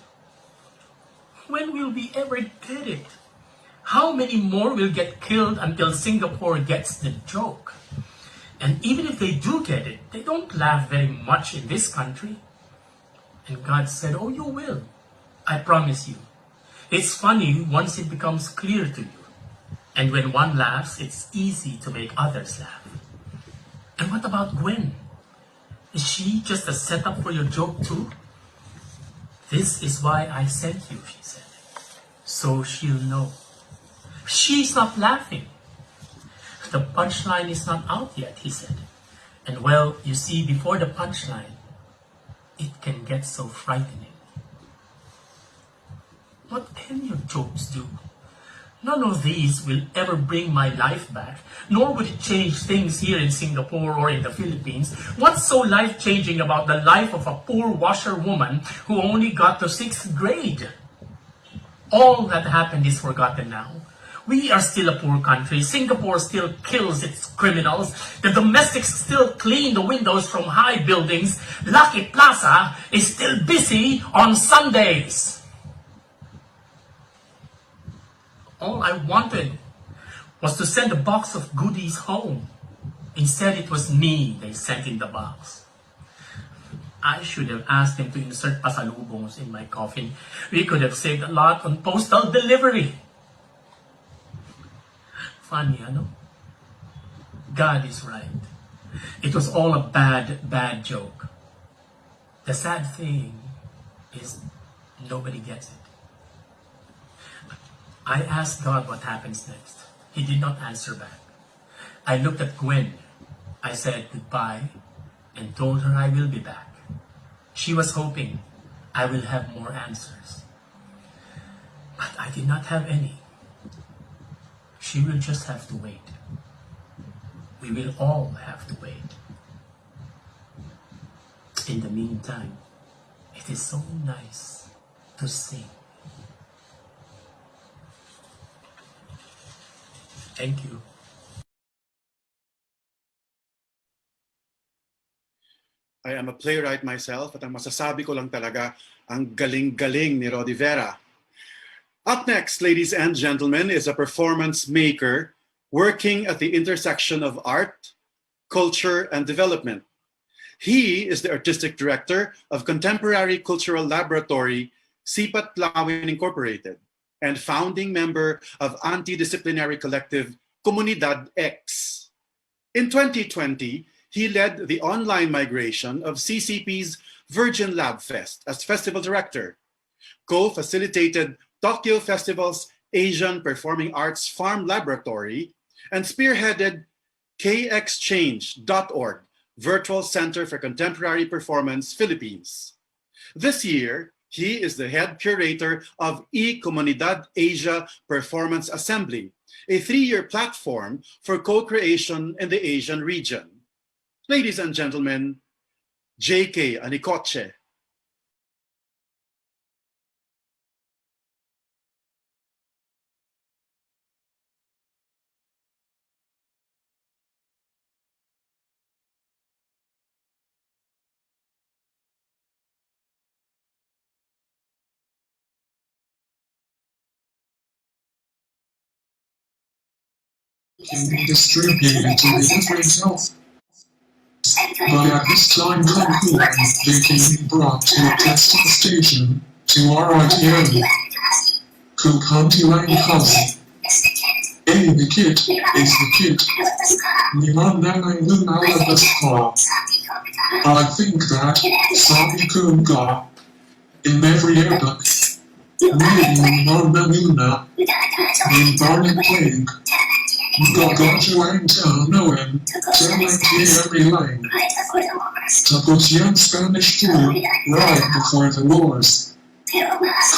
When will we ever get it? How many more will get killed until Singapore gets the joke? And even if they do get it, they don't laugh very much in this country. And God said, oh, you will. I promise you. It's funny once it becomes clear to you. And when one laughs, it's easy to make others laugh. And what about Gwen? Is she just a setup for your joke too? This is why I sent you, she said. So she'll know. She's not laughing. The punchline is not out yet, he said. And well, you see, before the punchline, it can get so frightening. What can your jokes do? None of these will ever bring my life back, nor would it change things here in Singapore or in the Philippines. What's so life-changing about the life of a poor washerwoman who only got to 6th grade? All that happened is forgotten now. We are still a poor country. Singapore still kills its criminals. The domestics still clean the windows from high buildings. Lucky Plaza is still busy on Sundays. All I wanted was to send a box of goodies home. Instead, it was me they sent in the box. I should have asked them to insert pasalubongs in my coffin. We could have saved a lot on postal delivery. Funny, ano? God is right. It was all a bad joke. The sad thing is nobody gets it. I asked God what happens next. He did not answer back. I looked at Gwen. I said goodbye and told her I will be back. She was hoping I will have more answers. But I did not have any. She will just have to wait. We will all have to wait. In the meantime, it is so nice to sing. Thank you. I am a playwright myself at ang masasabi ko lang talaga, ang galing-galing ni Rodi Vera. Up next, ladies and gentlemen, is a performance maker working at the intersection of art, culture, and development. He is the artistic director of Contemporary Cultural Laboratory, Sipat Lawin Incorporated, and founding member of anti-disciplinary collective Comunidad X. In 2020, he led the online migration of CCP's Virgin Lab Fest as festival director, co-facilitated Tokyo Festival's Asian Performing Arts Farm Laboratory, and spearheaded kexchange.org, Virtual Center for Contemporary Performance Philippines. This year, he is the head curator of E-Comunidad Asia Performance Assembly, a 3-year platform for co-creation in the Asian region. Ladies and gentlemen, J.K. Anicoche. Can be distributed to the different cells. But at this time concluding, they can be brought to a testing station to RITM, Cook County Line Cousin. The kit is the kit. Nimandanay lumalabas ka. I think that sabi ko nga in every epoch, maybe Nimandanuna, the incarnate plague, gagawa ang knowing, telling every line. Tapos yung Spanish flu right before the wars.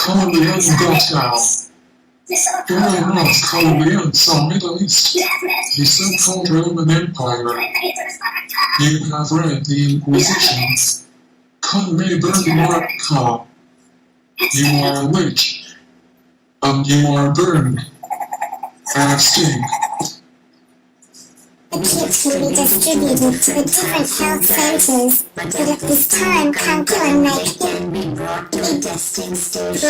Colombian gataw. Early enough, Colombian saw Middle East, the so-called Roman Empire. You have read the Inquisition. Con me Bernarca. You are a witch, and you are burned and extinct. The kits will be distributed to the different health centers, but at this time can't go and make it be brought to a testing station,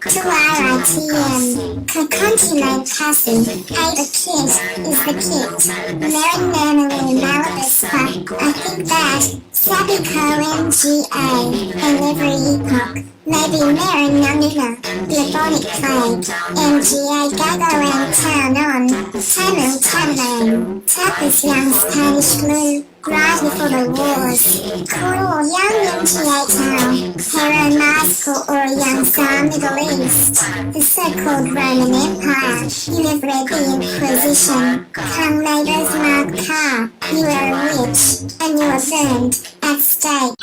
to RITM, Kakontilan Kasi, the kit is the kit, Meron Nanalu Malabaspa, I think that, Sabiko MGA, and every epoch, maybe Meron Nanina, Bubonic Plague, MGA Gago and Town on, Tamil Tamang, Tapis Young Spanish Flu, right before the wars, Cool Young MGA Town, Hero Moscow or Young Sam Middle East, the so-called Roman Empire, you have read the Inquisition, Kung Labour's Mark Car, you are a witch, and you are burned at stake.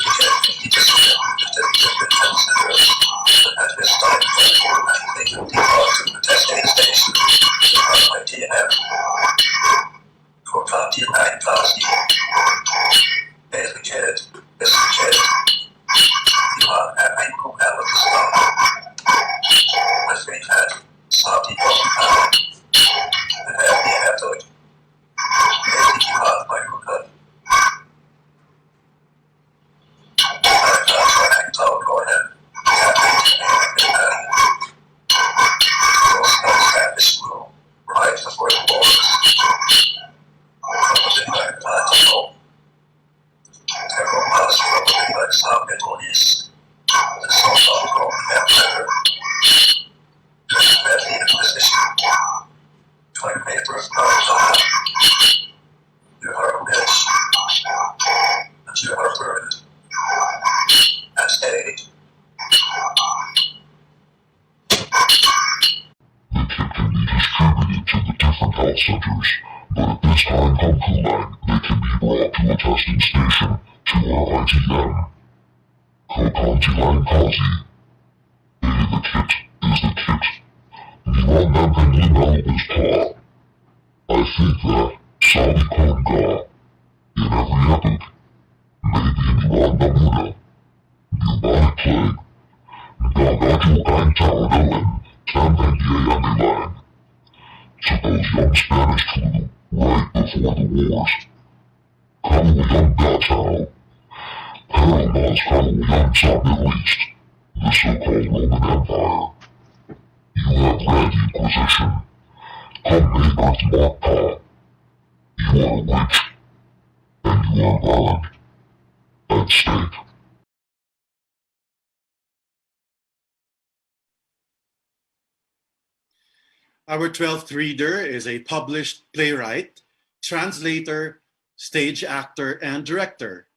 Our 12th reader is a published playwright, translator, stage actor, and director.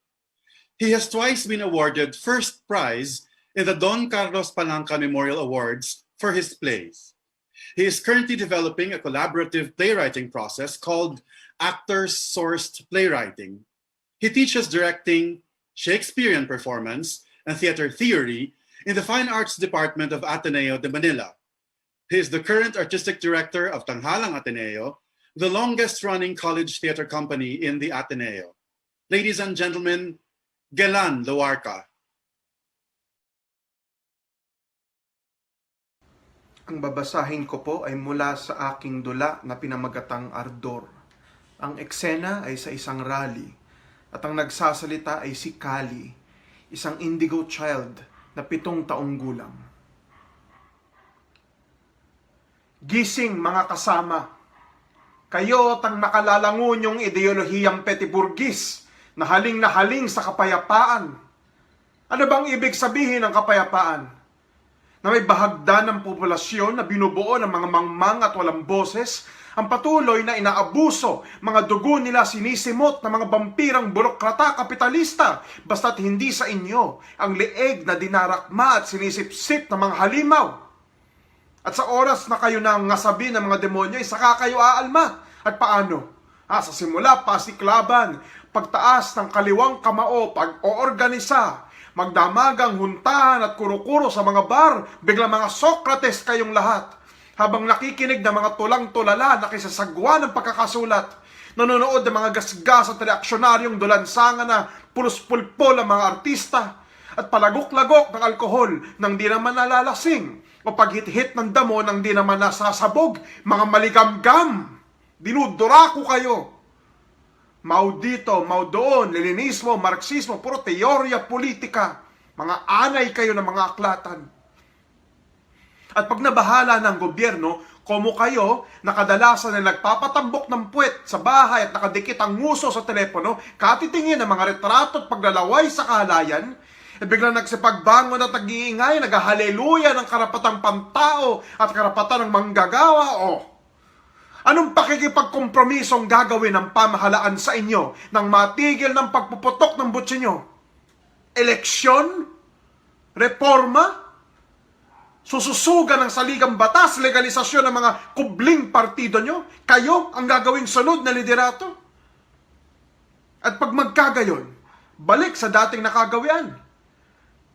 He has twice been awarded first prize in the Don Carlos Palanca Memorial Awards for his plays. He is currently developing a collaborative playwriting process called Actor-Sourced Playwriting. He teaches directing, Shakespearean performance, and theater theory in the Fine Arts Department of Ateneo de Manila. He is the current artistic director of Tanghalang Ateneo, the longest-running college theater company in the Ateneo. Ladies and gentlemen, Gelan Loarca. Ang babasahin ko po ay mula sa aking dula na pinamagatang Ardor. Ang eksena ay sa isang rally at ang nagsasalita ay si Kali, isang indigo child na 7 taong gulang. Gising mga kasama! Kayo tang nakalalangon yung ideolohiyang petiburgis na haling sa kapayapaan. Ano bang ibig sabihin ng kapayapaan? Na may bahagdan ng populasyon na binubuo ng mga mangmang at walang boses, ang patuloy na inaabuso, mga dugo nila sinisimot ng mga vampirang burokrata kapitalista, basta't hindi sa inyo ang leeg na dinarakma at sinisipsip ng mga halimaw. At sa oras na kayo nang ngasabi ng mga demonyo, saka kayo aalma. At paano? Sa simula, pasiklaban, pagtaas ng kaliwang kamao, pag-oorganisa, magdamagang huntahan at kuro-kuro sa mga bar, bigla mga Socrates kayong lahat. Habang nakikinig ng mga tulang-tulala na kisasagwa ng pagkakasulat, nanonood ng mga gasgas at reaksyonaryong dolansangan na pulos-pulpol ang mga artista, at palagok-lagok ng alkohol nang di naman nalalasing, o paghit-hit ng damo nang di naman nasasabog, mga maligamgam, dinudura ko kayo. Mau dito, mau doon, Leninismo, Marxismo, puro teorya politika, mga anay kayo ng mga aklatan. At pag nabahala ng gobyerno, komo kayo na kadalasan na nagpapatambok ng puwet sa bahay at nakadikit ang nguso sa telepono, katitingin ng mga retrato at paglalaway sa kahalayan, biglang nagsipagbangon at nag-iingay, naghahaleluya ng karapatang pantao at karapatan ng manggagawa, anong pakikipagkompromisong gagawin ng pamahalaan sa inyo nang matigil ng pagpuputok ng butsi nyo? Eleksyon? Reforma? Sususugan ng saligang batas, legalisasyon ng mga kubling partido nyo? Kayo ang gagawing sunod na liderato? At pag magkagayon, balik sa dating nakagawian.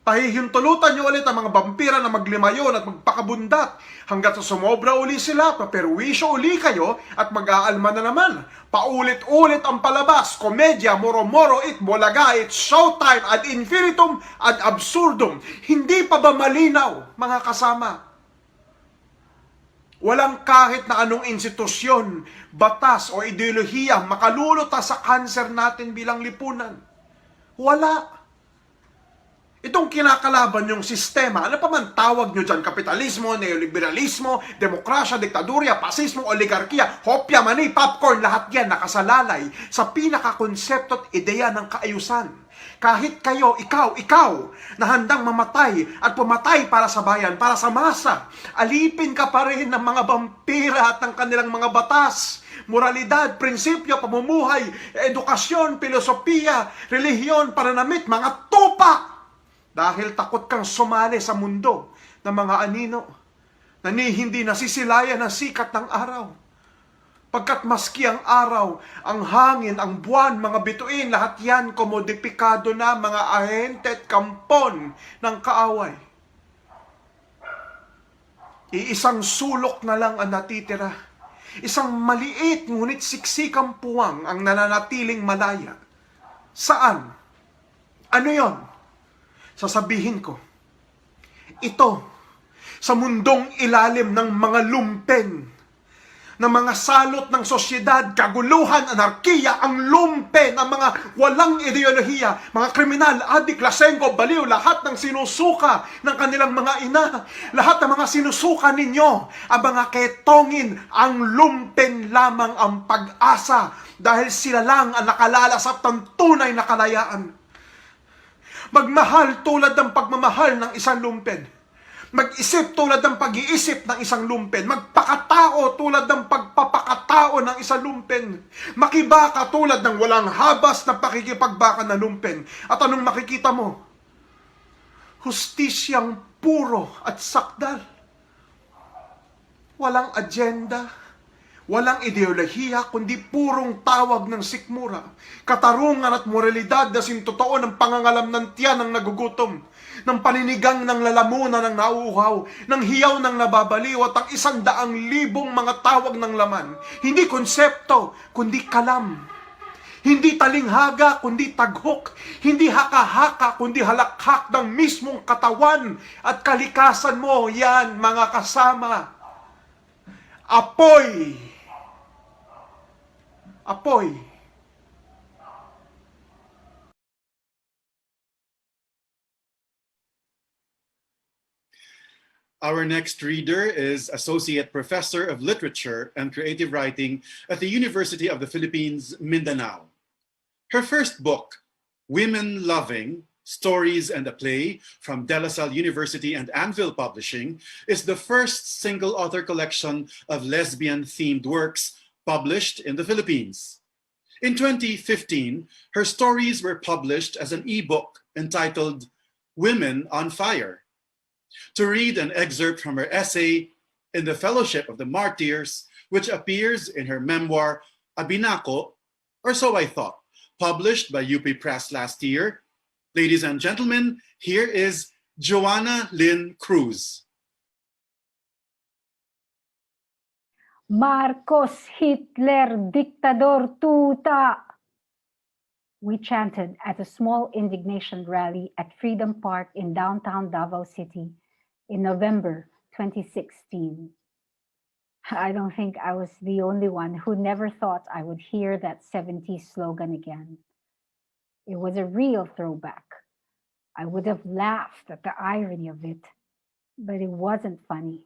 Pahihintulutan nyo ulit ang mga vampira na maglimayon at magpakabundat hanggat sa sumobra uli sila, paperwisyo uli kayo at mag-aalma na naman. Paulit-ulit ang palabas, komedya, moro-moro, bolaga, showtime, ad infinitum, ad absurdum. Hindi pa ba malinaw, mga kasama? Walang kahit na anong institusyon, batas o ideolohiya makalulutas sa kanser natin bilang lipunan. Wala. Itong kinakalaban yung sistema, ano pa man tawag nyo dyan, kapitalismo, neoliberalismo, demokrasya, diktadurya, pasismo, oligarkiya, hopya, mani, popcorn, lahat yan nakasalalay sa pinakakonsepto at ideya ng kaayusan. Kahit kayo, ikaw, na handang mamatay at pumatay para sa bayan, para sa masa, alipin ka pa rin ng mga vampira at ng kanilang mga batas, moralidad, prinsipyo, pamumuhay, edukasyon, filosofiya, relihiyon, pananamit, mga tupa. Dahil takot kang sumali sa mundo ng mga anino na hindi nasisilayan ng sikat ng araw. Pagkat maski ang araw, ang hangin, ang buwan, mga bituin, lahat yan komodipikado na mga ahente at kampon ng kaaway. Iisang sulok na lang ang natitira. Isang maliit ngunit siksikang puwang ang nananatiling malaya. Saan? Ano yon? Sasabihin ko, ito, sa mundong ilalim ng mga lumpen, ng mga salot ng sosyedad, kaguluhan, anarkiya, ang lumpen, ang mga walang ideolohiya, mga kriminal, adik, lasenggo, baliw, lahat ng sinusuka ng kanilang mga ina, lahat ng mga sinusuka ninyo, ang mga ketongin, ang lumpen lamang ang pag-asa, dahil sila lang ang nakalalasap ng tunay na kalayaan. Magmahal tulad ng pagmamahal ng isang lumpen. Mag-isip tulad ng pag-iisip ng isang lumpen. Magpakatao tulad ng pagpapakatao ng isang lumpen. Makibaka tulad ng walang habas na pakikipagbaka ng lumpen. At anong makikita mo? Hustisyang puro at sakdal. Walang agenda. Walang ideolohiya, kundi purong tawag ng sikmura. Katarungan at moralidad na sintotoo ng pangangalam ng tiyan ng nagugutom, ng paninigang ng lalamunan ng nauuhaw, ng hiyaw ng nababaliw at ang 100,000 mga tawag ng laman. Hindi konsepto, kundi kalam. Hindi talinghaga, kundi taghok. Hindi haka-haka, kundi halakhak ng mismong katawan at kalikasan mo. Yan, mga kasama. Apoy. Apoy. Our next reader is Associate Professor of Literature and Creative Writing at the University of the Philippines, Mindanao. Her first book, Women Loving, Stories and a Play from De La Salle University and Anvil Publishing, is the first single author collection of lesbian-themed works published in the Philippines. In 2015, her stories were published as an ebook entitled Women on Fire. To read an excerpt from her essay, In the Fellowship of the Martyrs, which appears in her memoir, Abinako, or So I Thought, published by UP Press last year. Ladies and gentlemen, here is Joanna Lynn Cruz. Marcos, Hitler, Dictador, tuta! We chanted at a small indignation rally at Freedom Park in downtown Davao City in November 2016. I don't think I was the only one who never thought I would hear that 70s slogan again. It was a real throwback. I would have laughed at the irony of it, but it wasn't funny.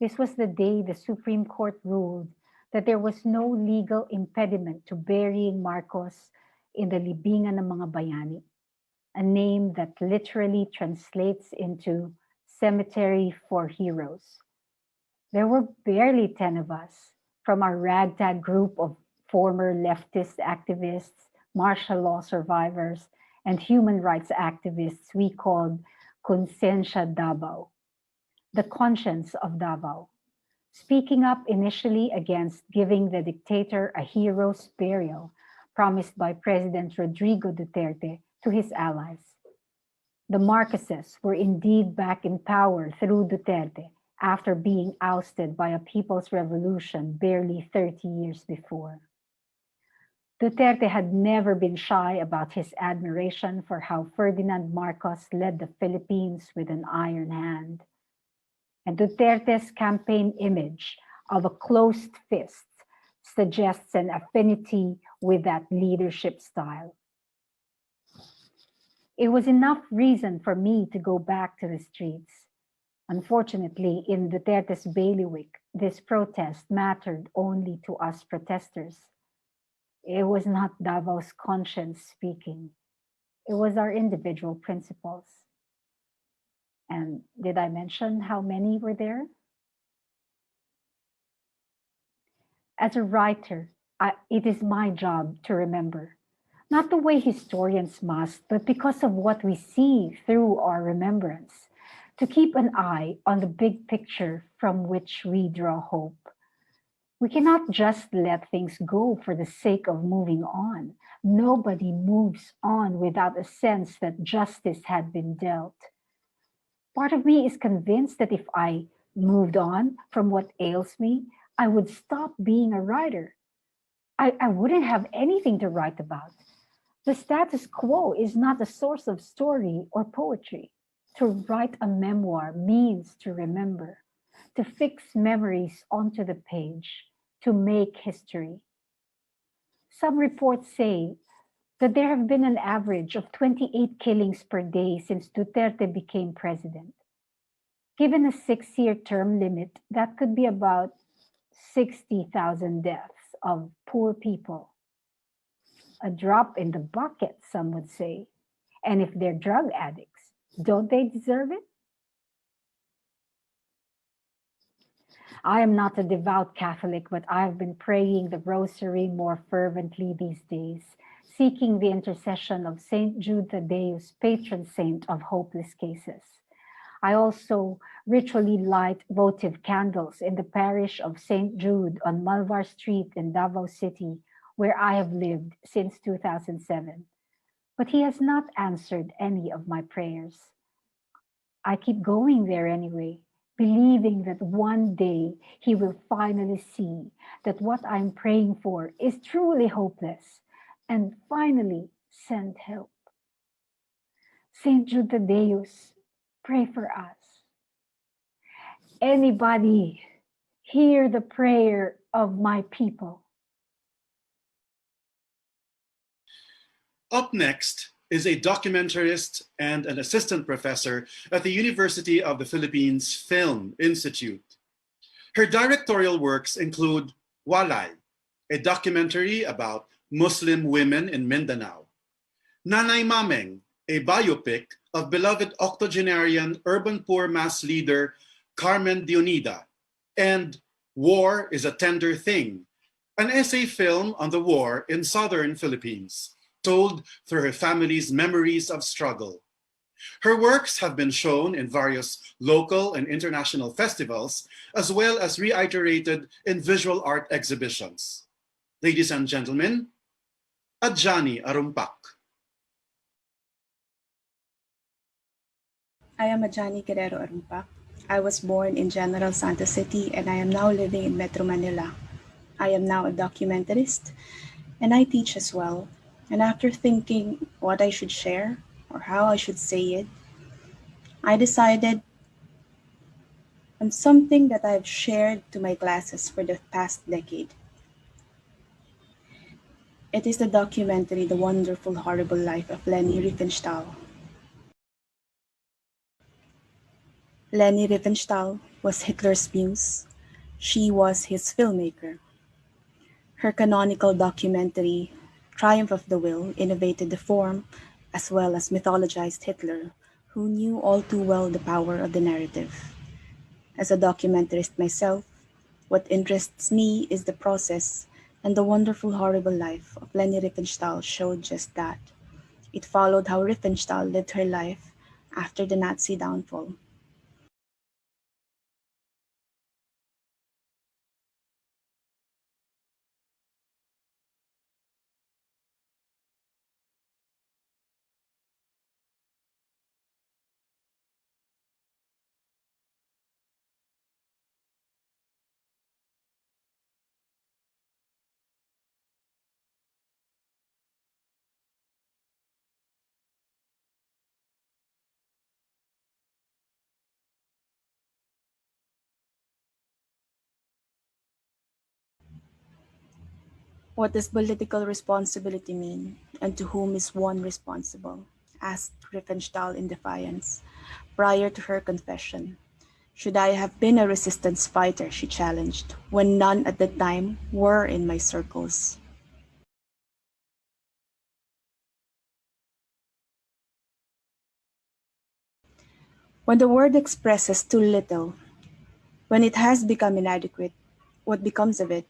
This was the day the Supreme Court ruled that there was no legal impediment to burying Marcos in the libingan ng mga bayani, a name that literally translates into cemetery for heroes. There were barely 10 of us, from our ragtag group of former leftist activists, martial law survivors, and human rights activists we called Consensya Davao, the conscience of Davao, speaking up initially against giving the dictator a hero's burial promised by President Rodrigo Duterte to his allies. The Marcoses were indeed back in power through Duterte after being ousted by a people's revolution barely 30 years before. Duterte had never been shy about his admiration for how Ferdinand Marcos led the Philippines with an iron hand. And Duterte's campaign image of a closed fist suggests an affinity with that leadership style. It was enough reason for me to go back to the streets. Unfortunately, in Duterte's bailiwick, this protest mattered only to us protesters. It was not Davao's conscience speaking. It was our individual principles. And did I mention how many were there? As a writer, it is my job to remember, not the way historians must, but because of what we see through our remembrance, to keep an eye on the big picture from which we draw hope. We cannot just let things go for the sake of moving on. Nobody moves on without a sense that justice had been dealt. Part of me is convinced that if I moved on from what ails me, I would stop being a writer. I wouldn't have anything to write about. The status quo is not a source of story or poetry. To write a memoir means to remember, to fix memories onto the page, to make history. Some reports say that there have been an average of 28 killings per day since Duterte became president. Given a 6-year term limit, that could be about 60,000 deaths of poor people. A drop in the bucket, some would say. And if they're drug addicts, don't they deserve it? I am not a devout Catholic, but I have been praying the rosary more fervently these days, seeking the intercession of Saint Jude Thaddeus, patron saint of hopeless cases. I also ritually light votive candles in the parish of Saint Jude on Malvar Street in Davao City, where I have lived since 2007. But he has not answered any of my prayers. I keep going there anyway, believing that one day he will finally see that what I'm praying for is truly hopeless and finally send help. Saint Jude Thaddeus, pray for us. Anybody hear the prayer of my people? Up next is a documentarist and an assistant professor at the University of the Philippines Film Institute. Her directorial works include Walay, a documentary about Muslim women in Mindanao; Nanay Mameng, a biopic of beloved octogenarian urban poor mass leader Carmen Dionida; and War is a Tender Thing, an essay film on the war in southern Philippines, told through her family's memories of struggle. Her works have been shown in various local and international festivals, as well as reiterated in visual art exhibitions. Ladies and gentlemen, Adjani Arumpak. I am Ajani Guerrero Arumpak. I was born in General Santos City and I am now living in Metro Manila. I am now a documentarist and I teach as well. And after thinking what I should share or how I should say it, I decided on something that I've shared to my classes for the past decade. It is the documentary The Wonderful Horrible Life of Leni Riefenstahl. Leni Riefenstahl was Hitler's muse. She was his filmmaker. Her canonical documentary, Triumph of the Will, innovated the form as well as mythologized Hitler, who knew all too well the power of the narrative. As a documentarist myself, what interests me is the process, and The Wonderful Horrible Life of Leni Riefenstahl showed just that. It followed how Riefenstahl lived her life after the Nazi downfall. What does political responsibility mean, and to whom is one responsible? Asked Riefenstahl in defiance, prior to her confession. Should I have been a resistance fighter, she challenged, when none at the time were in my circles? When the word expresses too little, when it has become inadequate, what becomes of it?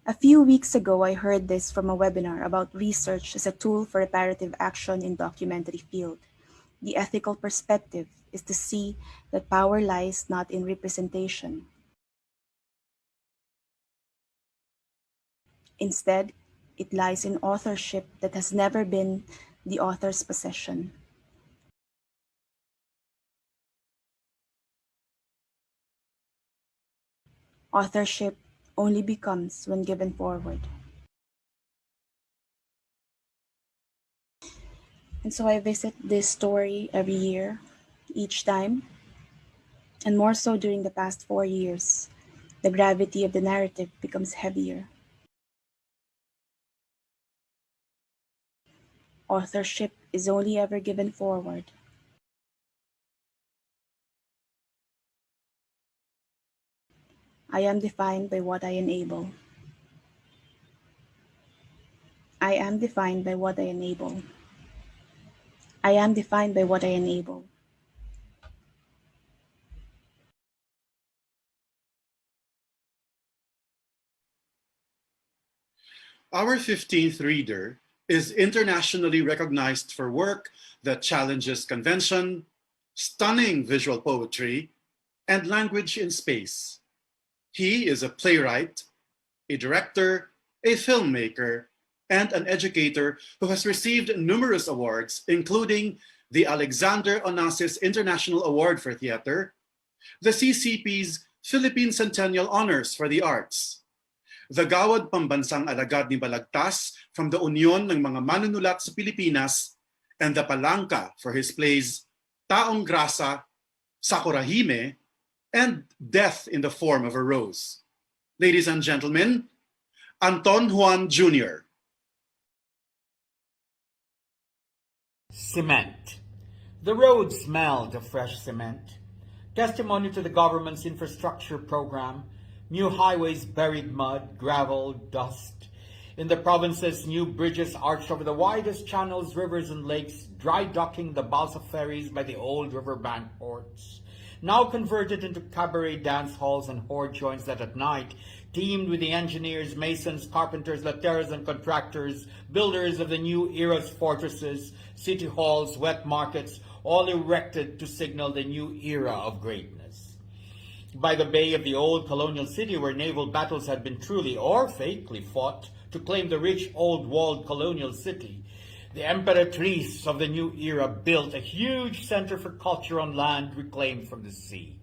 A few weeks ago, I heard this from a webinar about research as a tool for reparative action in documentary field. The ethical perspective is to see that power lies not in representation. Instead, it lies in authorship that has never been the author's possession. Authorship only becomes when given forward. And so I visit this story every year, each time, and more so during the past 4 years. The gravity of the narrative becomes heavier. Authorship is only ever given forward. I am defined by what I enable. I am defined by what I enable. I am defined by what I enable. Our 15th reader is internationally recognized for work that challenges convention, stunning visual poetry, and language in space. He is a playwright, a director, a filmmaker, and an educator who has received numerous awards, including the Alexander Onassis International Award for Theater, the CCP's Philippine Centennial Honors for the Arts, the Gawad Pambansang Alagad ni Balagtas from the Union ng mga Manunulat sa Pilipinas, and the Palanca for his plays Taong Grasa, Sakurahime, and Death in the Form of a Rose. Ladies and gentlemen, Anton Juan Jr. Cement. The road smelled of fresh cement. Testimony to the government's infrastructure program. New highways buried mud, gravel, dust. In the provinces, new bridges arched over the widest channels, rivers, and lakes, dry docking the balsa ferries by the old riverbank ports. Now converted into cabaret dance halls and whore joints that at night teemed with the engineers, masons, carpenters, lateras, and contractors, builders of the new era's fortresses, city halls, wet markets, all erected to signal the new era of greatness. By the bay of the old colonial city where naval battles had been truly or fakely fought to claim the rich old walled colonial city, the Emperatrice of the new era built a huge center for culture on land reclaimed from the sea.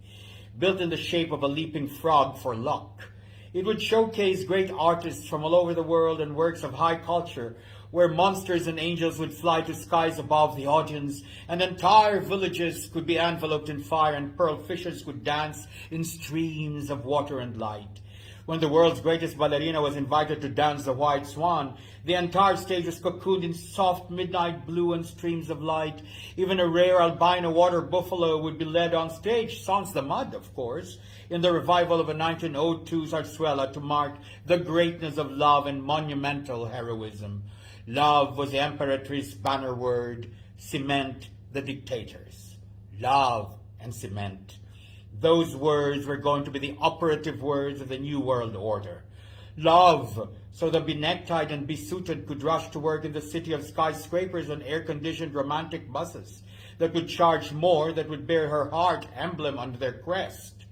Built in the shape of a leaping frog for luck, it would showcase great artists from all over the world and works of high culture, where monsters and angels would fly to skies above the audience, and entire villages could be enveloped in fire, and pearl fishes could dance in streams of water and light. When the world's greatest ballerina was invited to dance the White Swan, the entire stage was cocooned in soft midnight blue and streams of light. Even a rare albino water buffalo would be led on stage, sans the mud, of course, in the revival of a 1902 zarzuela to mark the greatness of love and monumental heroism. Love was the Emperatrice's banner word, cement the dictators. Love and cement. Those words were going to be the operative words of the New World Order. Love, so the benecktied and besuited could rush to work in the city of skyscrapers and air-conditioned romantic buses that would charge more, that would bear her heart emblem under their crest.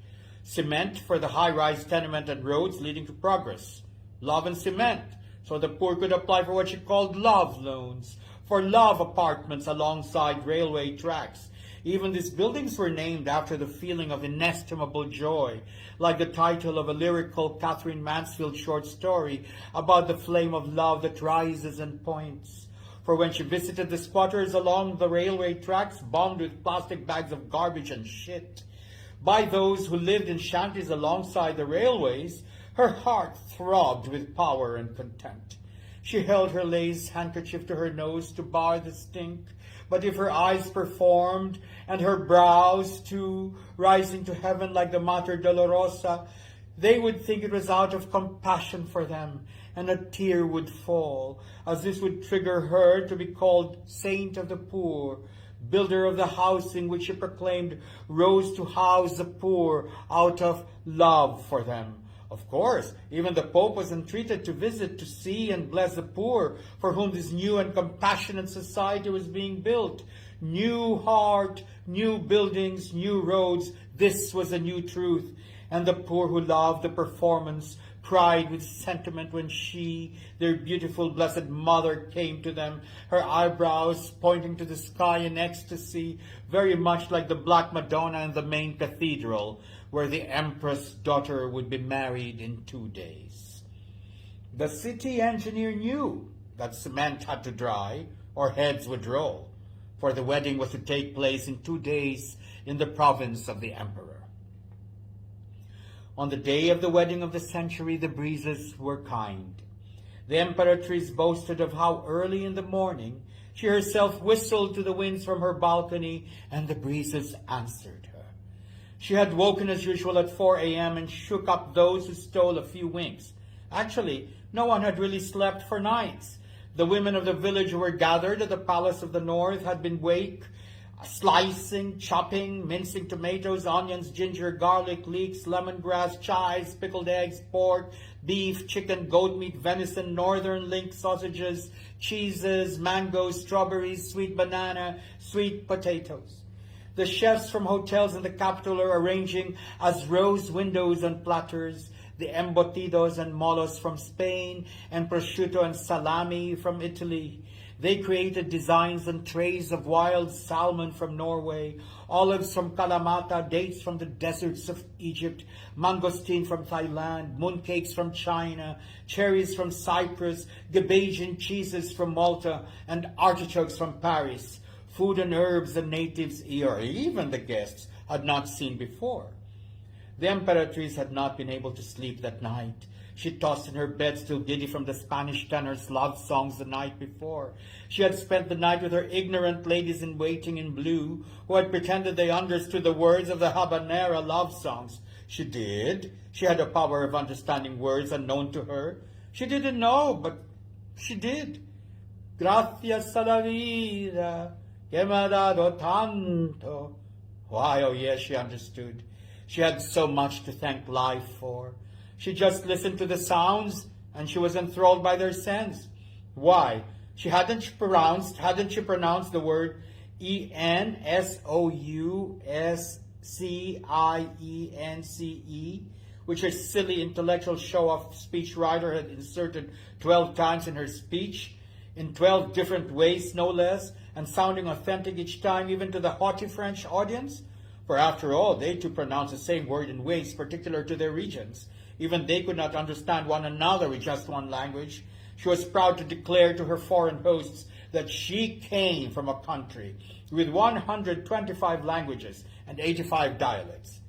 Cement for the high-rise tenement and roads leading to progress. Love and cement, so the poor could apply for what she called love loans, for love apartments alongside railway tracks. Even these buildings were named after the feeling of inestimable joy, like the title of a lyrical Catherine Mansfield short story about the flame of love that rises and points. For when she visited the squatters along the railway tracks, bombed with plastic bags of garbage and shit, by those who lived in shanties alongside the railways, her heart throbbed with power and content. She held her lace handkerchief to her nose to bar the stink, but if her eyes performed, and her brows too, rising to heaven like the Mater Dolorosa, they would think it was out of compassion for them, and a tear would fall, as this would trigger her to be called Saint of the Poor, builder of the housing which she proclaimed rose to house the poor out of love for them. Of course, even the Pope was entreated to visit to see and bless the poor, for whom this new and compassionate society was being built. New heart, new buildings, new roads, this was a new truth. And the poor who loved the performance cried with sentiment when she, their beautiful blessed mother, came to them, her eyebrows pointing to the sky in ecstasy, very much like the Black Madonna in the main cathedral, where the Empress' daughter would be married in 2 days. The city engineer knew that cement had to dry or heads would roll, for the wedding was to take place in 2 days in the province of the emperor. On the day of the wedding of the century, the breezes were kind. The Emperatrice boasted of how early in the morning she herself whistled to the winds from her balcony, and the breezes answered her. She had woken as usual at 4 a.m. and shook up those who stole a few winks. Actually, no one had really slept for nights. The women of the village who were gathered at the Palace of the North had been awake, slicing, chopping, mincing tomatoes, onions, ginger, garlic, leeks, lemongrass, chives, pickled eggs, pork, beef, chicken, goat meat, venison, northern link sausages, cheeses, mangoes, strawberries, sweet banana, sweet potatoes. The chefs from hotels in the capital are arranging as rose windows on platters, the embutidos and molos from Spain, and prosciutto and salami from Italy. They created designs and trays of wild salmon from Norway, olives from Kalamata, dates from the deserts of Egypt, mangosteen from Thailand, mooncakes from China, cherries from Cyprus, Gebasian cheeses from Malta, and artichokes from Paris. Food and herbs the natives, or even the guests, had not seen before. The Emperatriz had not been able to sleep that night. She tossed in her bed, still giddy from the Spanish tenor's love songs the night before. She had spent the night with her ignorant ladies-in-waiting in blue, who had pretended they understood the words of the habanera love songs. She did. She had a power of understanding words unknown to her. She didn't know, but she did. Gracias a la vida que me ha dado tanto. Why, oh yes, she understood. She had so much to thank life for. She just listened to the sounds, and she was enthralled by their sense. Why? Hadn't she pronounced the word ENSOUSCIENCE, which her silly intellectual show-off speechwriter had inserted 12 times in her speech, in 12 different ways, no less, and sounding authentic each time, even to the haughty French audience? For after all, they too pronounce the same word in ways particular to their regions. Even they could not understand one another with just one language. She was proud to declare to her foreign hosts that she came from a country with 125 languages and 85 dialects.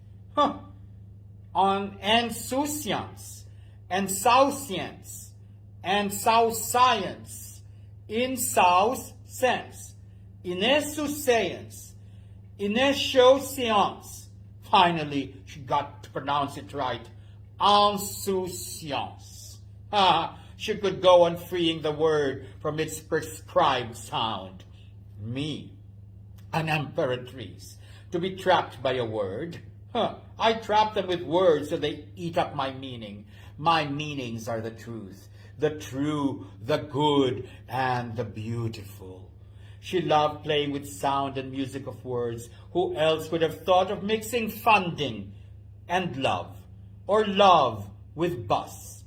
On insouciance, insouciance, insouciance, insouciance, insouciance, insouciance. Finally, she got to pronounce it right. Insouciance. She could go on freeing the word from its prescribed sound. Me, an emperatrice, to be trapped by a word? I trap them with words so they eat up my meaning. My meanings are the truth, the true, the good, and the beautiful. She loved playing with sound and music of words. Who else would have thought of mixing funding and love, or love with bus,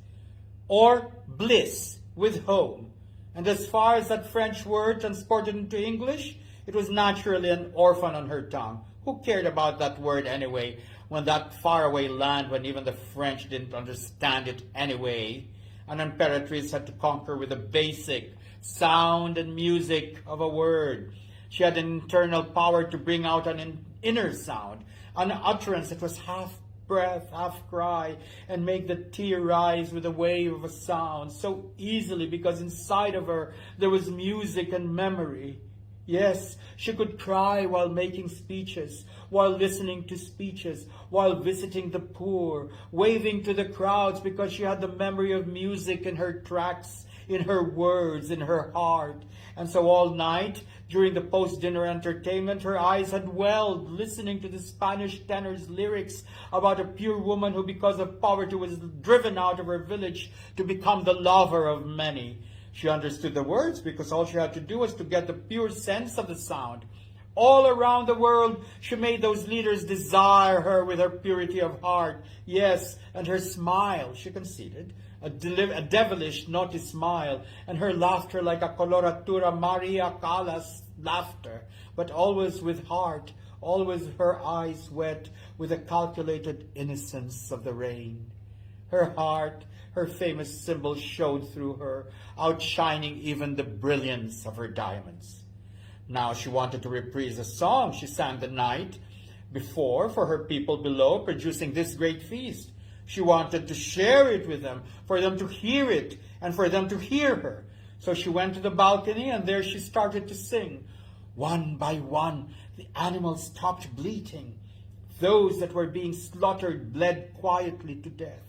or bliss with home? And as far as that French word transported into English, it was naturally an orphan on her tongue. Who cared about that word anyway, when that faraway land, when even the French didn't understand it anyway? An emperatrice had to conquer with the basic sound and music of a word. She had an internal power to bring out an inner sound, an utterance that was half breath, half cry, and make the tear rise with a wave of a sound so easily, because inside of her there was music and memory. Yes, she could cry while making speeches, while listening to speeches, while visiting the poor, waving to the crowds, because she had the memory of music in her tracks, in her words, in her heart. And so all night, during the post-dinner entertainment, her eyes had welled, listening to the Spanish tenor's lyrics about a pure woman who, because of poverty, was driven out of her village to become the lover of many. She understood the words because all she had to do was to get the pure sense of the sound. All around the world, she made those leaders desire her with her purity of heart. Yes, and her smile, she conceded, a devilish, naughty smile, and her laughter like a coloratura Maria Callas laughter, but always with heart, always her eyes wet with the calculated innocence of the rain. Her heart, her famous symbol, showed through her, outshining even the brilliance of her diamonds. Now she wanted to reprise a song she sang the night before for her people below, producing this great feast. She wanted to share it with them, for them to hear it, and for them to hear her. So she went to the balcony, and there she started to sing. One by one, the animals stopped bleating. Those that were being slaughtered bled quietly to death.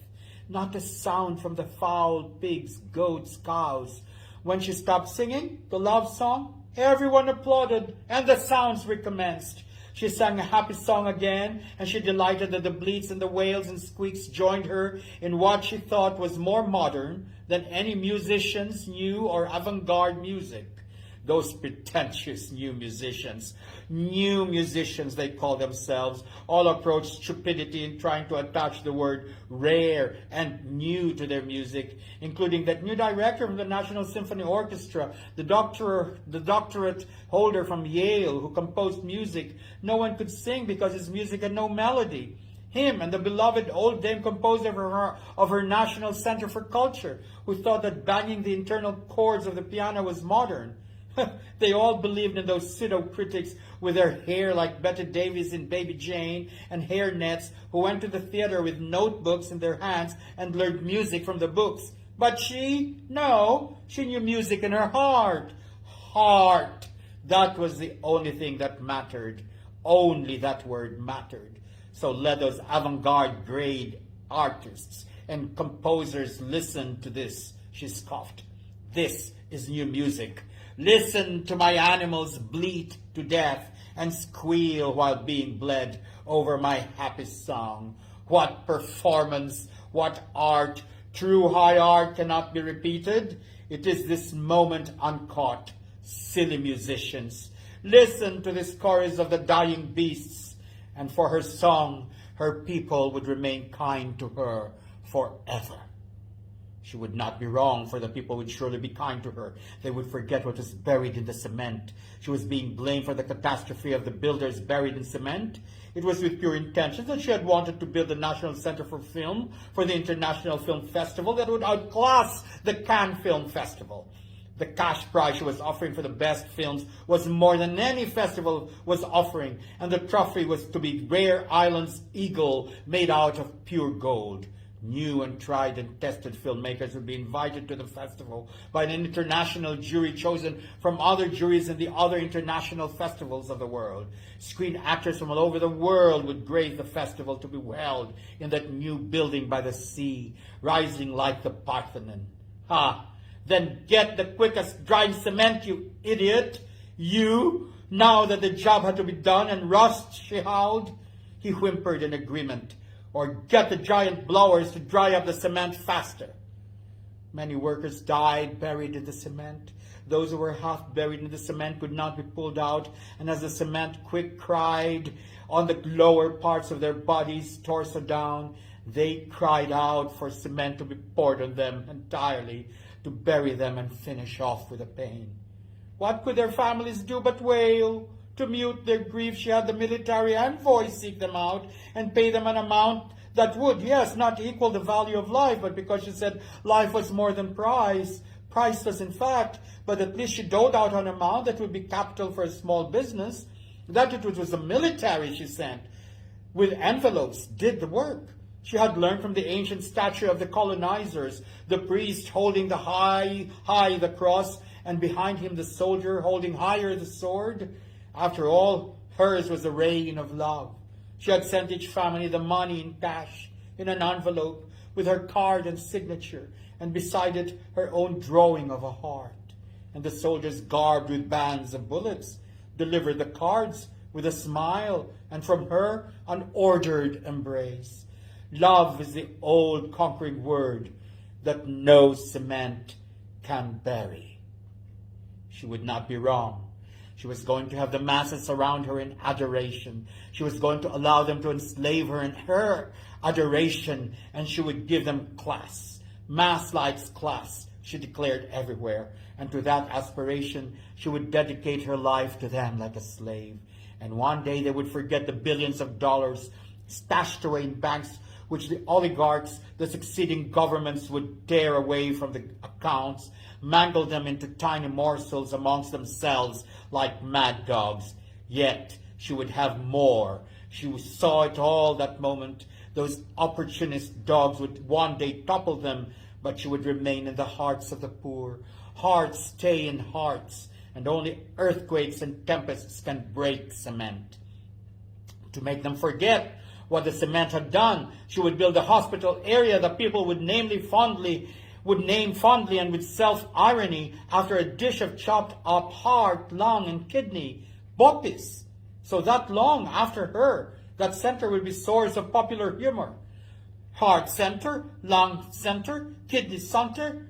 Not a sound from the fowl, pigs, goats, cows. When she stopped singing the love song, everyone applauded, and the sounds recommenced. She sang a happy song again, and she delighted that the bleats and the wails and squeaks joined her in what she thought was more modern than any musician's new or avant-garde music. Those pretentious new musicians they call themselves, all approach stupidity in trying to attach the word rare and new to their music, including that new director from the National Symphony Orchestra, the doctorate holder from Yale who composed music no one could sing because his music had no melody. Him and the beloved old dame composer of her National Center for Culture, who thought that banging the internal chords of the piano was modern. They all believed in those pseudo-critics with their hair like Bette Davis in Baby Jane and hairnets who went to the theater with notebooks in their hands and learned music from the books. But she, no, she knew music in her heart. Heart. That was the only thing that mattered. Only that word mattered. So let those avant-garde grade artists and composers listen to this. She scoffed. This is new music. Listen to my animals bleat to death and squeal while being bled over my happy song. What performance, what art, true high art cannot be repeated. It is this moment uncaught. Silly musicians, listen to this chorus of the dying beasts, and for her song, her people would remain kind to her forever. She would not be wrong, for the people would surely be kind to her. They would forget what was buried in the cement. She was being blamed for the catastrophe of the builders buried in cement. It was with pure intention that she had wanted to build the National Center for Film for the International Film Festival that would outclass the Cannes Film Festival. The cash prize she was offering for the best films was more than any festival was offering, and the trophy was to be Rare Island's eagle made out of pure gold. New and tried and tested filmmakers would be invited to the festival by an international jury chosen from other juries in the other international festivals of the world. Screen actors from all over the world would grace the festival to be held in that new building by the sea, rising like the Parthenon. Then get the quickest dried cement, you idiot! You! Now that the job had to be done and rust, she howled. He whimpered in agreement. Or get the giant blowers to dry up the cement faster. Many workers died buried in the cement. Those who were half buried in the cement could not be pulled out, and as the cement quick cried on the lower parts of their bodies, torso down, they cried out for cement to be poured on them entirely, to bury them and finish off with the pain. What could their families do but wail? To mute their grief, she had the military envoy seek them out and pay them an amount that would, yes, not equal the value of life, but because she said life was more than priceless in fact, but at least she doled out an amount that would be capital for a small business. That it was the military she sent, with envelopes, did the work. She had learned from the ancient statue of the colonizers, the priest holding high the cross, and behind him the soldier holding higher the sword. After all, hers was a reign of love. She had sent each family the money in cash, in an envelope, with her card and signature, and beside it her own drawing of a heart. And the soldiers, garbed with bands of bullets, delivered the cards with a smile, and from her an ordered embrace. Love is the old conquering word that no cement can bury. She would not be wrong. She was going to have the masses surround her in adoration. She was going to allow them to enslave her in her adoration, and she would give them class. Mass likes class, she declared everywhere, and to that aspiration she would dedicate her life to them like a slave. And one day they would forget the billions of dollars stashed away in banks which the oligarchs, the succeeding governments would tear away from the accounts, mangle them into tiny morsels amongst themselves like mad dogs. Yet she would have more. She saw it all that moment. Those opportunist dogs would one day topple them, but she would remain in the hearts of the poor. Hearts stay in hearts, and only earthquakes and tempests can break cement. To make them forget what the cement had done, she would build a hospital area that people would name fondly and with self-irony after a dish of chopped up heart, lung, and kidney, bopis. So that long after her, that center would be source of popular humor. Heart center, lung center, kidney center,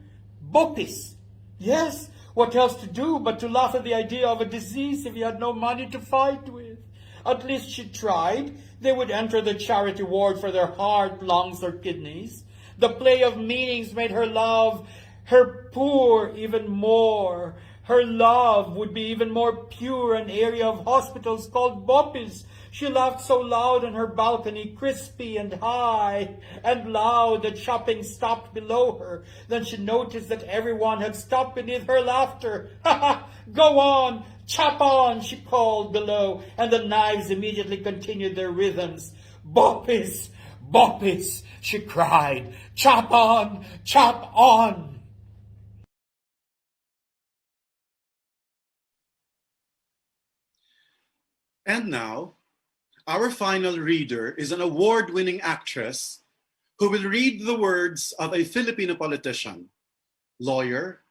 bopis. Yes, what else to do but to laugh at the idea of a disease if you had no money to fight with? At least she tried. They would enter the charity ward for their heart, lungs, or kidneys. The play of meanings made her love her poor even more. Her love would be even more pure an area of hospitals called Bopis. She laughed so loud on her balcony, crispy and high and loud, that shopping stopped below her. Then she noticed that everyone had stopped beneath her laughter. "Ha ha! Go on! Chop on!" she called below, and the knives immediately continued their rhythms. "Bopis! Bopis!" she cried. "Chop on! Chop on!" And now, our final reader is an award-winning actress who will read the words of a Filipino politician, lawyer,